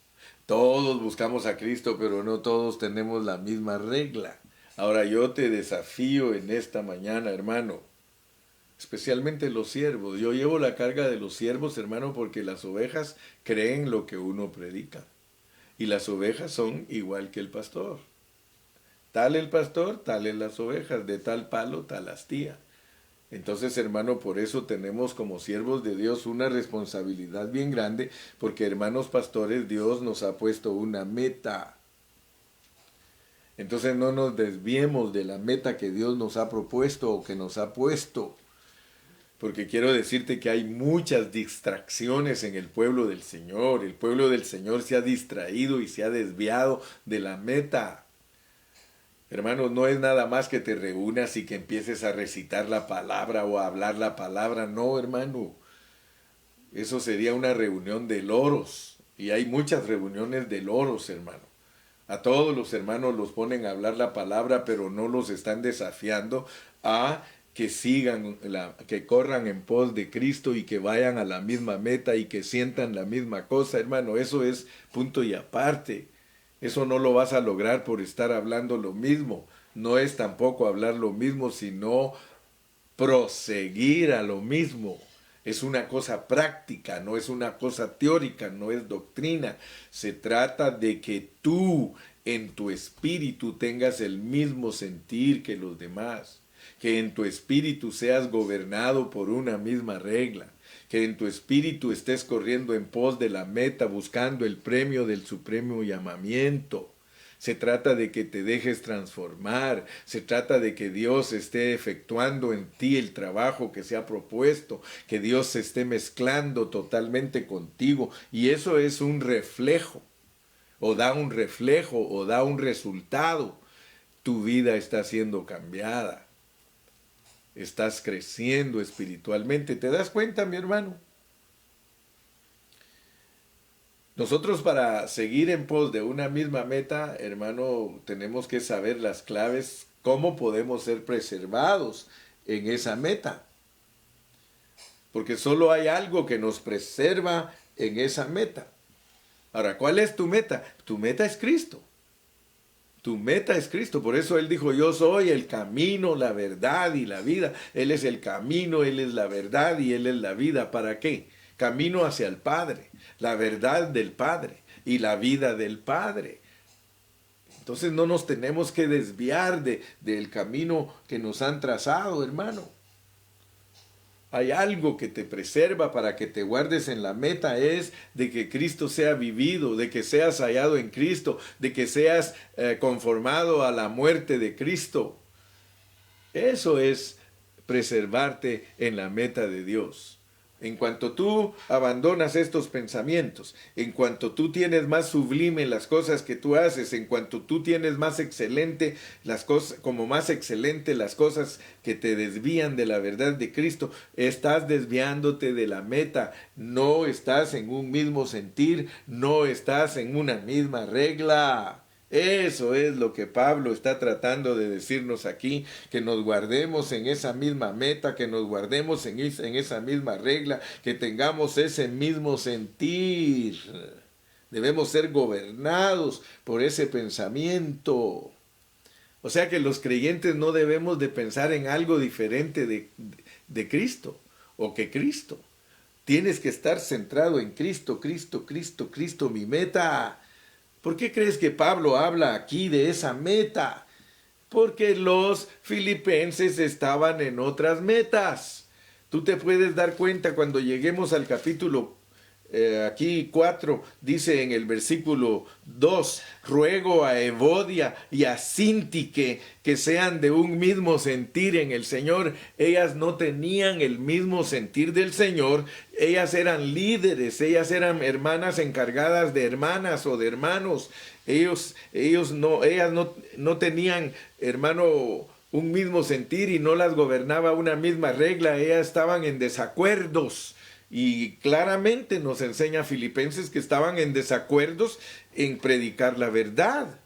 Todos buscamos a Cristo, pero no todos tenemos la misma regla. Ahora yo te desafío en esta mañana, hermano, especialmente los siervos. Yo llevo la carga de los siervos, hermano, porque las ovejas creen lo que uno predica. Y las ovejas son igual que el pastor. Tal el pastor, tales las ovejas, de tal palo, tal astilla. Entonces, hermano, por eso tenemos como siervos de Dios una responsabilidad bien grande, porque hermanos pastores, Dios nos ha puesto una meta. Entonces no nos desviemos de la meta que Dios nos ha propuesto o que nos ha puesto. Porque quiero decirte que hay muchas distracciones en el pueblo del Señor. El pueblo del Señor se ha distraído y se ha desviado de la meta. Hermanos, no es nada más que te reúnas y que empieces a recitar la palabra o a hablar la palabra. No, hermano. Eso sería una reunión de loros. Y hay muchas reuniones de loros, hermano. A todos los hermanos los ponen a hablar la palabra, pero no los están desafiando a que sigan, que corran en pos de Cristo y que vayan a la misma meta y que sientan la misma cosa, hermano. Eso es punto y aparte. Eso no lo vas a lograr por estar hablando lo mismo. No es tampoco hablar lo mismo, sino proseguir a lo mismo. Es una cosa práctica, no es una cosa teórica, no es doctrina. Se trata de que tú en tu espíritu tengas el mismo sentir que los demás, que en tu espíritu seas gobernado por una misma regla, que en tu espíritu estés corriendo en pos de la meta, buscando el premio del supremo llamamiento. Se trata de que te dejes transformar, se trata de que Dios esté efectuando en ti el trabajo que se ha propuesto, que Dios se esté mezclando totalmente contigo, y eso es un reflejo, o da un reflejo, o da un resultado. Tu vida está siendo cambiada, estás creciendo espiritualmente. ¿Te das cuenta, mi hermano? Nosotros para seguir en pos de una misma meta, hermano, tenemos que saber las claves, cómo podemos ser preservados en esa meta. Porque solo hay algo que nos preserva en esa meta. Ahora, ¿cuál es tu meta? Tu meta es Cristo. Tu meta es Cristo. Por eso Él dijo, yo soy el camino, la verdad y la vida. Él es el camino, Él es la verdad y Él es la vida. ¿Para qué? Camino hacia el Padre, la verdad del Padre y la vida del Padre. Entonces no nos tenemos que desviar del camino que nos han trazado, hermano. hay algo que te preserva para que te guardes en la meta, es de que Cristo sea vivido, de que seas hallado en Cristo, de que seas conformado a la muerte de Cristo. Eso es preservarte en la meta de Dios. En cuanto tú abandonas estos pensamientos, en cuanto tú tienes más sublime las cosas que tú haces, en cuanto tú tienes más excelente las cosas, como más excelente las cosas que te desvían de la verdad de Cristo, estás desviándote de la meta, no estás en un mismo sentir, no estás en una misma regla. Eso es lo que Pablo está tratando de decirnos aquí, que nos guardemos en esa misma meta, que nos guardemos en esa misma regla, que tengamos ese mismo sentir. Debemos ser gobernados por ese pensamiento. O sea que los creyentes no debemos de pensar en algo diferente de Cristo o que Cristo. Tienes que estar centrado en Cristo, Cristo, Cristo, Cristo, mi meta. ¿Por qué crees que Pablo habla aquí de esa meta? Porque los filipenses estaban en otras metas. Tú te puedes dar cuenta cuando lleguemos al capítulo aquí 4, dice en el versículo 2, ruego a Evodia y a Síntique que sean de un mismo sentir en el Señor. Ellas no tenían el mismo sentir del Señor, ellas eran líderes, ellas eran hermanas encargadas de hermanas o de hermanos. Ellas no tenían, hermano, un mismo sentir y no las gobernaba una misma regla, ellas estaban en desacuerdos. Y claramente nos enseña Filipenses que estaban en desacuerdos en predicar la verdad.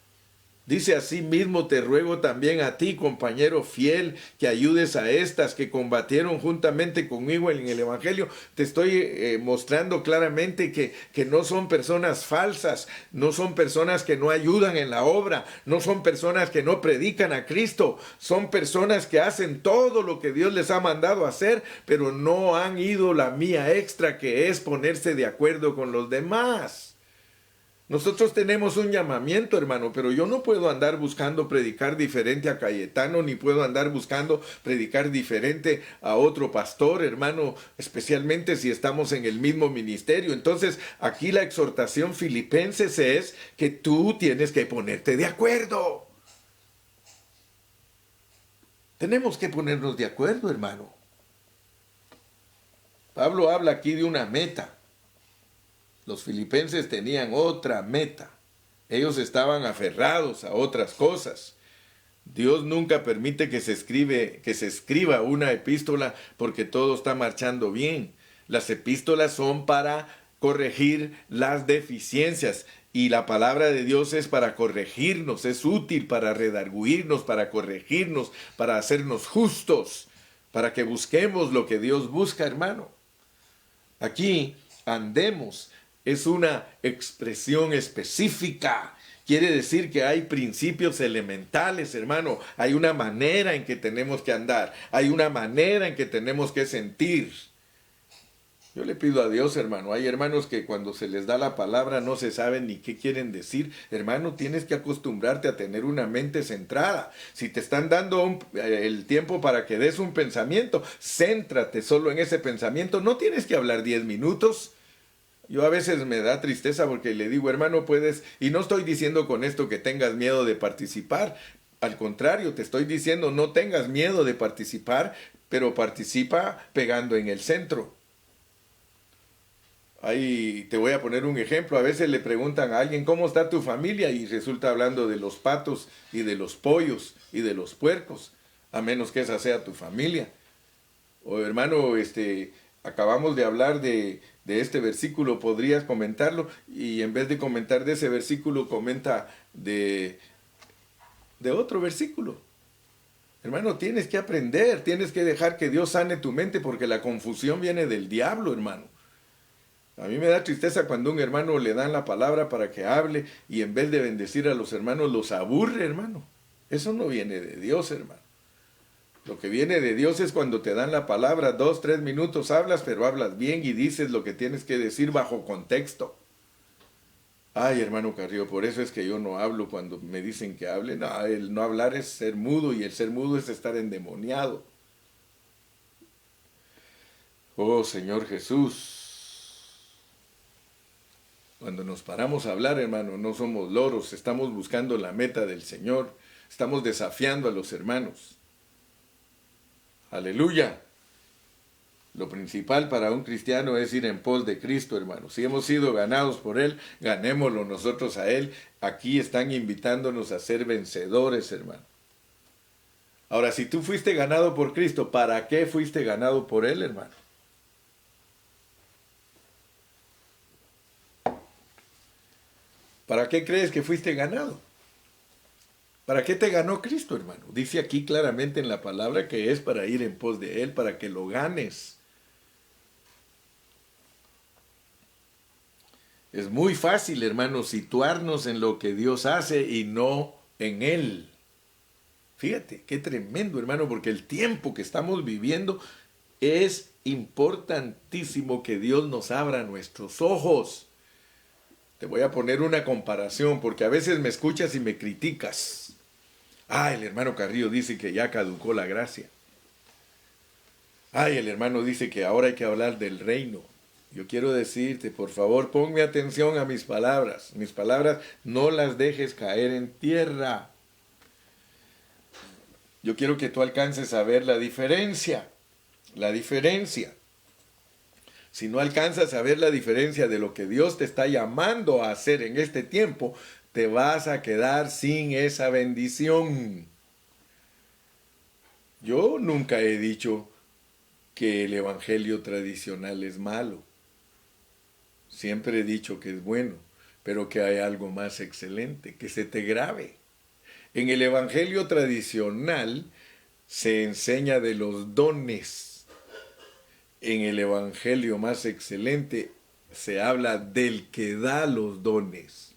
Dice: así mismo te ruego también a ti, compañero fiel, que ayudes a estas que combatieron juntamente conmigo en el Evangelio. Te estoy mostrando claramente que no son personas falsas, no son personas que no ayudan en la obra, no son personas que no predican a Cristo, son personas que hacen todo lo que Dios les ha mandado hacer, pero no han ido la mía extra, que es ponerse de acuerdo con los demás. Nosotros tenemos un llamamiento, hermano, pero yo no puedo andar buscando predicar diferente a Cayetano, ni puedo andar buscando predicar diferente a otro pastor, hermano, especialmente si estamos en el mismo ministerio. Entonces, aquí la exhortación filipenses es que tú tienes que ponerte de acuerdo. Tenemos que ponernos de acuerdo, hermano. Pablo habla aquí de una meta. Los filipenses tenían otra meta. Ellos estaban aferrados a otras cosas. Dios nunca permite que se escriba una epístola porque todo está marchando bien. Las epístolas son para corregir las deficiencias y la palabra de Dios es para corregirnos, es útil para redarguirnos, para corregirnos, para hacernos justos, para que busquemos lo que Dios busca, hermano. Aquí andemos. Es una expresión específica. Quiere decir que hay principios elementales, hermano. Hay una manera en que tenemos que andar. Hay una manera en que tenemos que sentir. Yo le pido a Dios, hermano. Hay hermanos que cuando se les da la palabra no se saben ni qué quieren decir. Hermano, tienes que acostumbrarte a tener una mente centrada. Si te están dando el tiempo para que des un pensamiento, céntrate solo en ese pensamiento. No tienes que hablar 10 minutos. Yo a veces me da tristeza porque le digo: hermano, puedes, y no estoy diciendo con esto que tengas miedo de participar, al contrario, te estoy diciendo no tengas miedo de participar, pero participa pegando en el centro. Ahí te voy a poner un ejemplo. A veces le preguntan a alguien: ¿cómo está tu familia? Y resulta hablando de los patos y de los pollos y de los puercos, a menos que esa sea tu familia. O hermano, acabamos de hablar de este versículo, podrías comentarlo, y en vez de comentar de ese versículo, comenta de otro versículo. Hermano, tienes que aprender, tienes que dejar que Dios sane tu mente, porque la confusión viene del diablo, hermano. A mí me da tristeza cuando a un hermano le dan la palabra para que hable y en vez de bendecir a los hermanos los aburre, hermano. Eso no viene de Dios, hermano. Lo que viene de Dios es cuando te dan la palabra, 2, 3 minutos hablas, pero hablas bien y dices lo que tienes que decir bajo contexto. Ay, hermano Carrillo, por eso es que yo no hablo cuando me dicen que hable. No, el no hablar es ser mudo y el ser mudo es estar endemoniado. Oh Señor Jesús, cuando nos paramos a hablar, hermano, no somos loros, estamos buscando la meta del Señor, estamos desafiando a los hermanos. Aleluya. Lo principal para un cristiano es ir en pos de Cristo, hermano. Si hemos sido ganados por Él, ganémoslo nosotros a Él. Aquí están invitándonos a ser vencedores, hermano. Ahora, si tú fuiste ganado por Cristo, ¿para qué fuiste ganado por Él, hermano? ¿Para qué crees que fuiste ganado? ¿Para qué te ganó Cristo, hermano? Dice aquí claramente en la palabra que es para ir en pos de Él, para que lo ganes. Es muy fácil, hermano, situarnos en lo que Dios hace y no en Él. Fíjate, qué tremendo, hermano, porque el tiempo que estamos viviendo es importantísimo que Dios nos abra nuestros ojos. Te voy a poner una comparación, porque a veces me escuchas y me criticas. El hermano Carrillo dice que ya caducó la gracia. El hermano dice que ahora hay que hablar del reino. Yo quiero decirte, por favor, ponme atención a mis palabras. Mis palabras no las dejes caer en tierra. Yo quiero que tú alcances a ver la diferencia. La diferencia. Si no alcanzas a ver la diferencia de lo que Dios te está llamando a hacer en este tiempo, te vas a quedar sin esa bendición. Yo nunca he dicho que el evangelio tradicional es malo. Siempre he dicho que es bueno, pero que hay algo más excelente, que se te grabe. En el evangelio tradicional se enseña de los dones. En el evangelio más excelente se habla del que da los dones.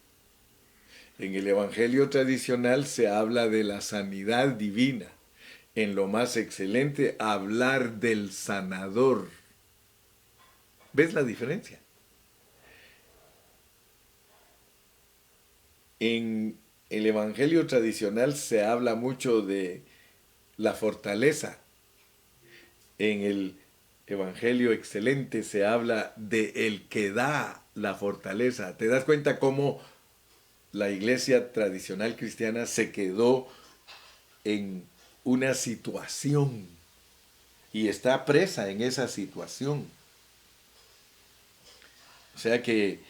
En el evangelio tradicional se habla de la sanidad divina. En lo más excelente, hablar del sanador. ¿Ves la diferencia? En el evangelio tradicional se habla mucho de la fortaleza. En el evangelio excelente se habla de el que da la fortaleza. ¿Te das cuenta cómo la iglesia tradicional cristiana se quedó en una situación y está presa en esa situación? O sea que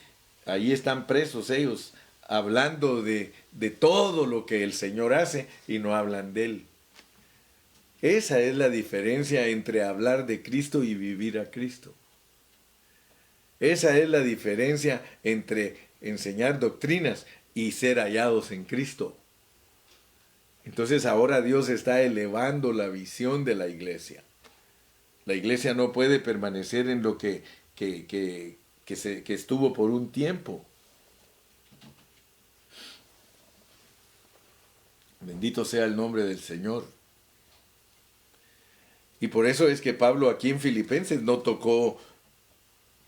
ahí están presos ellos, hablando de todo lo que el Señor hace y no hablan de Él. Esa es la diferencia entre hablar de Cristo y vivir a Cristo. Esa es la diferencia entre enseñar doctrinas y ser hallados en Cristo. Entonces ahora Dios está elevando la visión de la iglesia. La iglesia no puede permanecer en lo que estuvo por un tiempo. Bendito sea el nombre del Señor. Y por eso es que Pablo aquí en Filipenses no tocó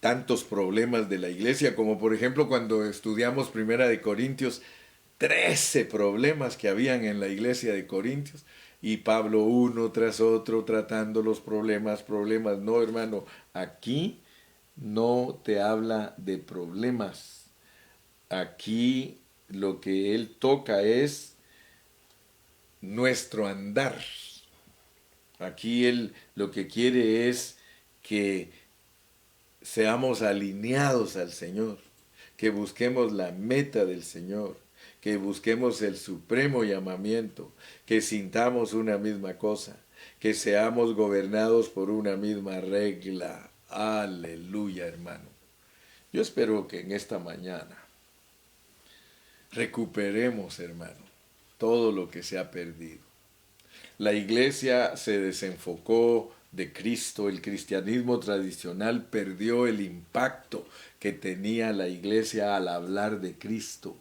tantos problemas de la iglesia, como por ejemplo cuando estudiamos Primera de Corintios, 13 problemas que habían en la iglesia de Corintios, y Pablo uno tras otro tratando los problemas. No, hermano, aquí no te habla de problemas. Aquí lo que él toca es nuestro andar. Aquí él lo que quiere es que seamos alineados al Señor, que busquemos la meta del Señor, que busquemos el supremo llamamiento, que sintamos una misma cosa, que seamos gobernados por una misma regla. Aleluya, hermano. Yo espero que en esta mañana recuperemos, hermano, todo lo que se ha perdido. La iglesia se desenfocó de Cristo, el cristianismo tradicional perdió el impacto que tenía la iglesia al hablar de Cristo.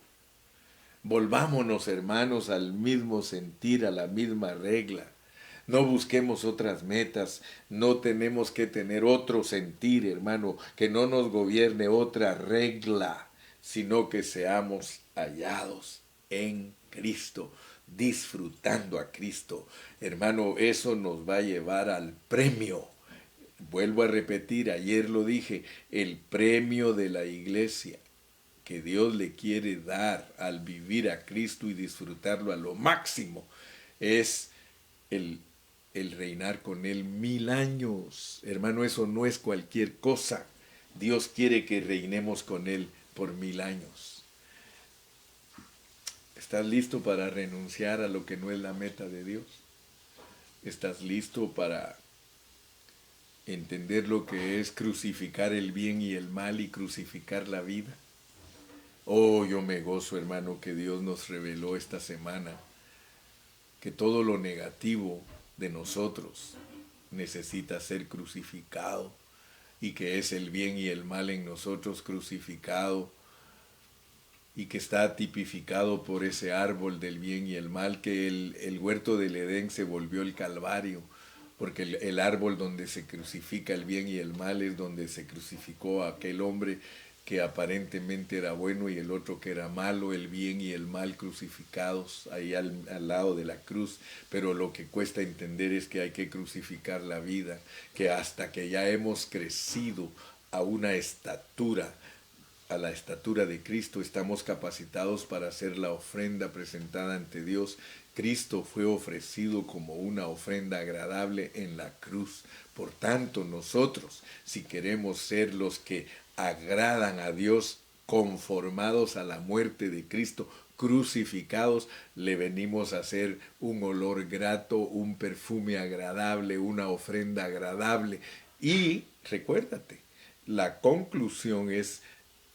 Volvámonos, hermanos, al mismo sentir, a la misma regla. No busquemos otras metas, no tenemos que tener otro sentir, hermano, que no nos gobierne otra regla, sino que seamos hallados en Cristo, disfrutando a Cristo. Hermano, eso nos va a llevar al premio. vuelvo a repetir, ayer lo dije, el premio de la iglesia que Dios le quiere dar al vivir a Cristo y disfrutarlo a lo máximo es el reinar con Él 1000 años. Hermano, eso no es cualquier cosa. Dios quiere que reinemos con Él por 1000 años. ¿Estás listo para renunciar a lo que no es la meta de Dios? ¿Estás listo para entender lo que es crucificar el bien y el mal y crucificar la vida? Oh, yo me gozo, hermano, que Dios nos reveló esta semana que todo lo negativo de nosotros necesita ser crucificado y que es el bien y el mal en nosotros crucificado y que está tipificado por ese árbol del bien y el mal, que el huerto del Edén se volvió el Calvario, porque el árbol donde se crucifica el bien y el mal es donde se crucificó a aquel hombre que aparentemente era bueno y el otro que era malo, el bien y el mal crucificados ahí al lado de la cruz. Pero lo que cuesta entender es que hay que crucificar la vida, que hasta que ya hemos crecido a una estatura, a la estatura de Cristo, estamos capacitados para hacer la ofrenda presentada ante Dios. Cristo fue ofrecido como una ofrenda agradable en la cruz. Por tanto, nosotros, si queremos ser los que agradan a Dios, conformados a la muerte de Cristo, crucificados, le venimos a hacer un olor grato, un perfume agradable, una ofrenda agradable. Y recuérdate, la conclusión es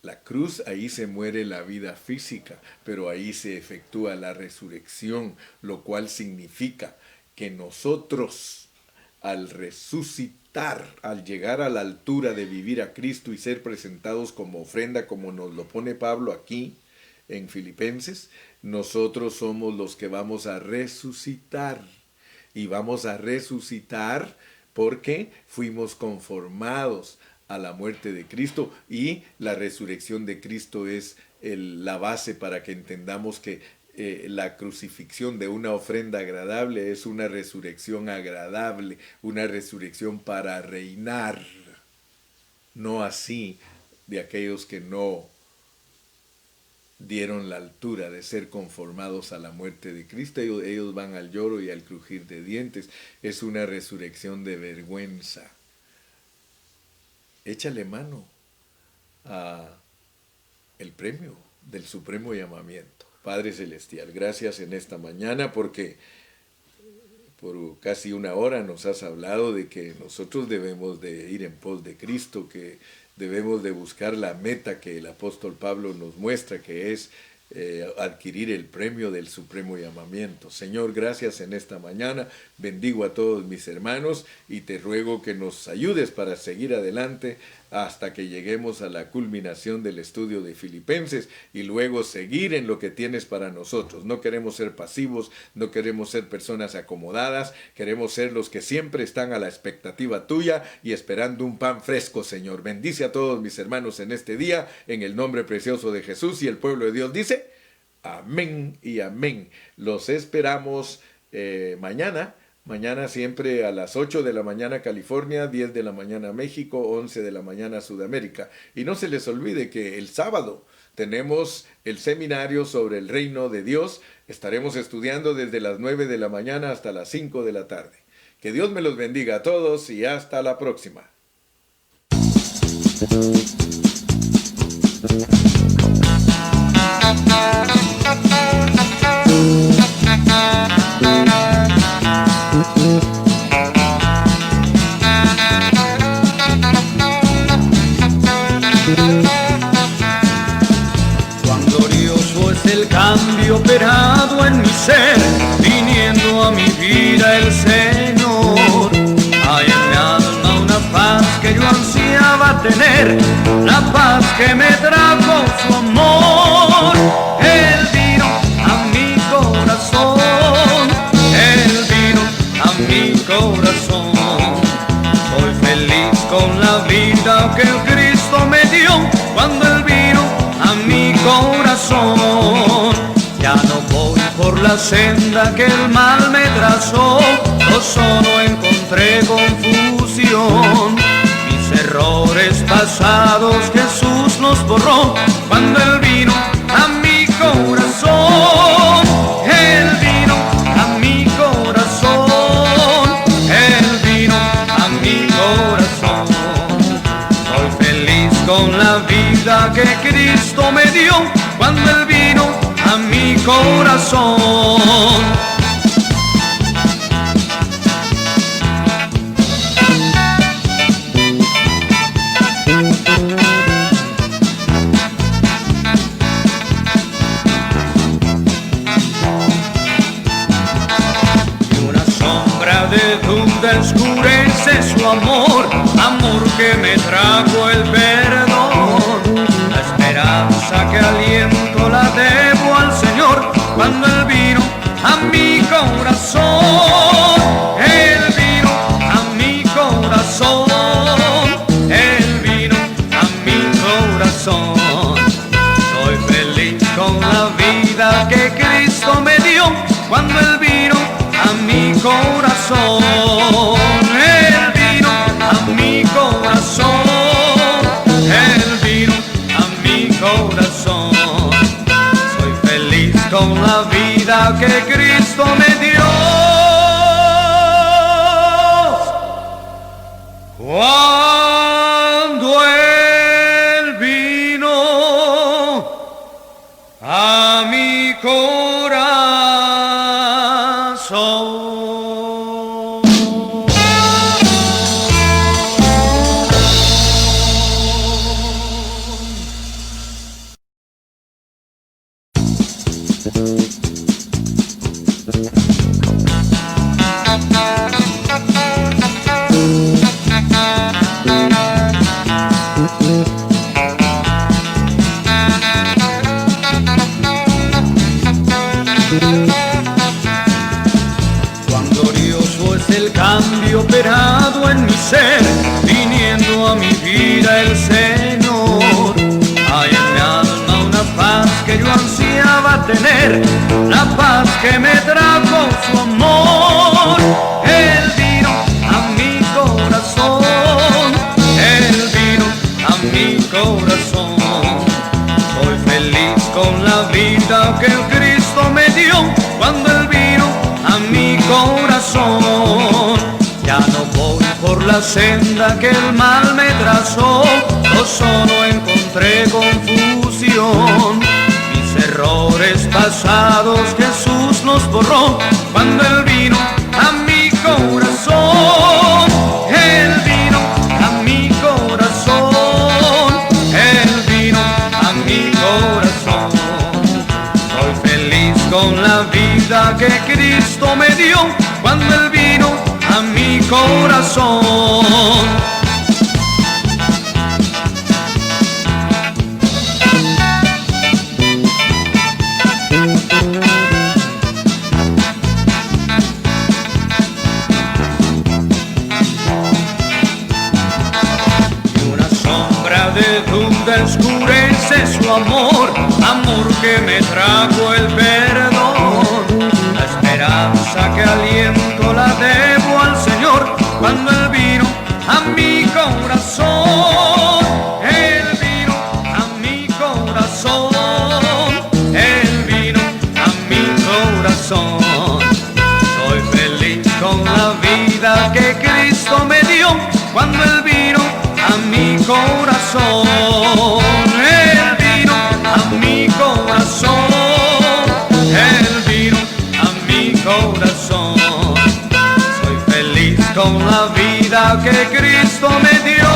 la cruz. Ahí se muere la vida física, pero ahí se efectúa la resurrección, lo cual significa que nosotros, al resucitar, al llegar a la altura de vivir a Cristo y ser presentados como ofrenda, como nos lo pone Pablo aquí en Filipenses, nosotros somos los que vamos a resucitar. Y vamos a resucitar porque fuimos conformados a la muerte de Cristo, y la resurrección de Cristo es la base para que entendamos que la crucifixión de una ofrenda agradable es una resurrección agradable, una resurrección para reinar, no así de aquellos que no dieron la altura de ser conformados a la muerte de Cristo. Ellos van al lloro y al crujir de dientes. Es una resurrección de vergüenza. Échale mano a el premio del supremo llamamiento. Padre Celestial, gracias en esta mañana porque por casi una hora nos has hablado de que nosotros debemos de ir en pos de Cristo, que debemos de buscar la meta que el apóstol Pablo nos muestra, que es adquirir el premio del supremo llamamiento. Señor, gracias en esta mañana. Bendigo a todos mis hermanos y te ruego que nos ayudes para seguir adelante hasta que lleguemos a la culminación del estudio de Filipenses y luego seguir en lo que tienes para nosotros. No queremos ser pasivos, no queremos ser personas acomodadas, queremos ser los que siempre están a la expectativa tuya y esperando un pan fresco, Señor. Bendice a todos mis hermanos en este día, en el nombre precioso de Jesús, y el pueblo de Dios dice: amén y amén. Los esperamos mañana. Mañana siempre a las 8 de la mañana California, 10 de la mañana México, 11 de la mañana Sudamérica. Y no se les olvide que el sábado tenemos el seminario sobre el reino de Dios. Estaremos estudiando desde las 9 de la mañana hasta las 5 de la tarde. Que Dios me los bendiga a todos y hasta la próxima. Cuán glorioso es el cambio operado en mi ser, viniendo a mi vida el Señor. Hay en mi alma una paz que yo ansiaba tener, la paz que me trajo su amor. Él vino a mi corazón, Él vino a mi corazón. Soy feliz con la vida que Cristo me dio cuando Él vino a mi corazón. Ya no voy por la senda que el mal me trazó, yo solo encontré confusión. pasados Jesús los borró cuando Él vino a mi corazón. Él vino a mi corazón. Él vino a mi corazón. Soy feliz con la vida que Cristo me dio cuando Él vino a mi corazón. Descurece su amor, amor que me trajo el perdón. La esperanza que aliento la debo al Señor cuando Él vino a mi corazón. Él vino a mi corazón. Él vino a mi corazón. Soy feliz con la vida que Cristo me dio cuando Él vino a mi corazón. Él vino a mi corazón. Él vino a mi corazón. Soy feliz con la vida que Cristo me dio. Cuando Él vino a mi corazón. Cuán glorioso es el cambio operado en mi ser, viniendo a mi vida el Señor. Hay en mi alma una paz que yo ansiaba tener, la paz que me trajo su amor. Él vino a mi corazón. Él vino a mi corazón. Soy feliz con la vida que Cristo me dio cuando Él vino a mi corazón. Ya no voy por la senda que el mal me trazó, yo solo encontré confusión. Mis errores pasados Jesús los borró cuando Él vino a mi corazón. Él vino a mi corazón. Él vino a mi corazón. Soy feliz con la vida que Cristo me dio cuando Él vino a mi corazón. Y una sombra de duda oscurece su amor, amor que me trajo el perdón. La esperanza que aliento la debo al Señor cuando Él vino a mi corazón. Él vino a mi corazón. Él vino a mi corazón. Soy feliz con la vida que Cristo me dio cuando Él vino a mi corazón. Él vino a mi corazón. Él vino a mi corazón. Soy feliz con la vida que Cristo me dio.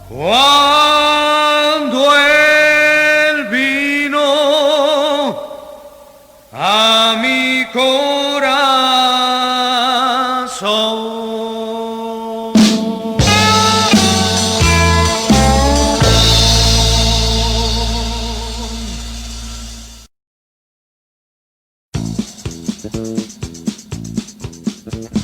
Cuando Él vino a mi corazón. Thank you.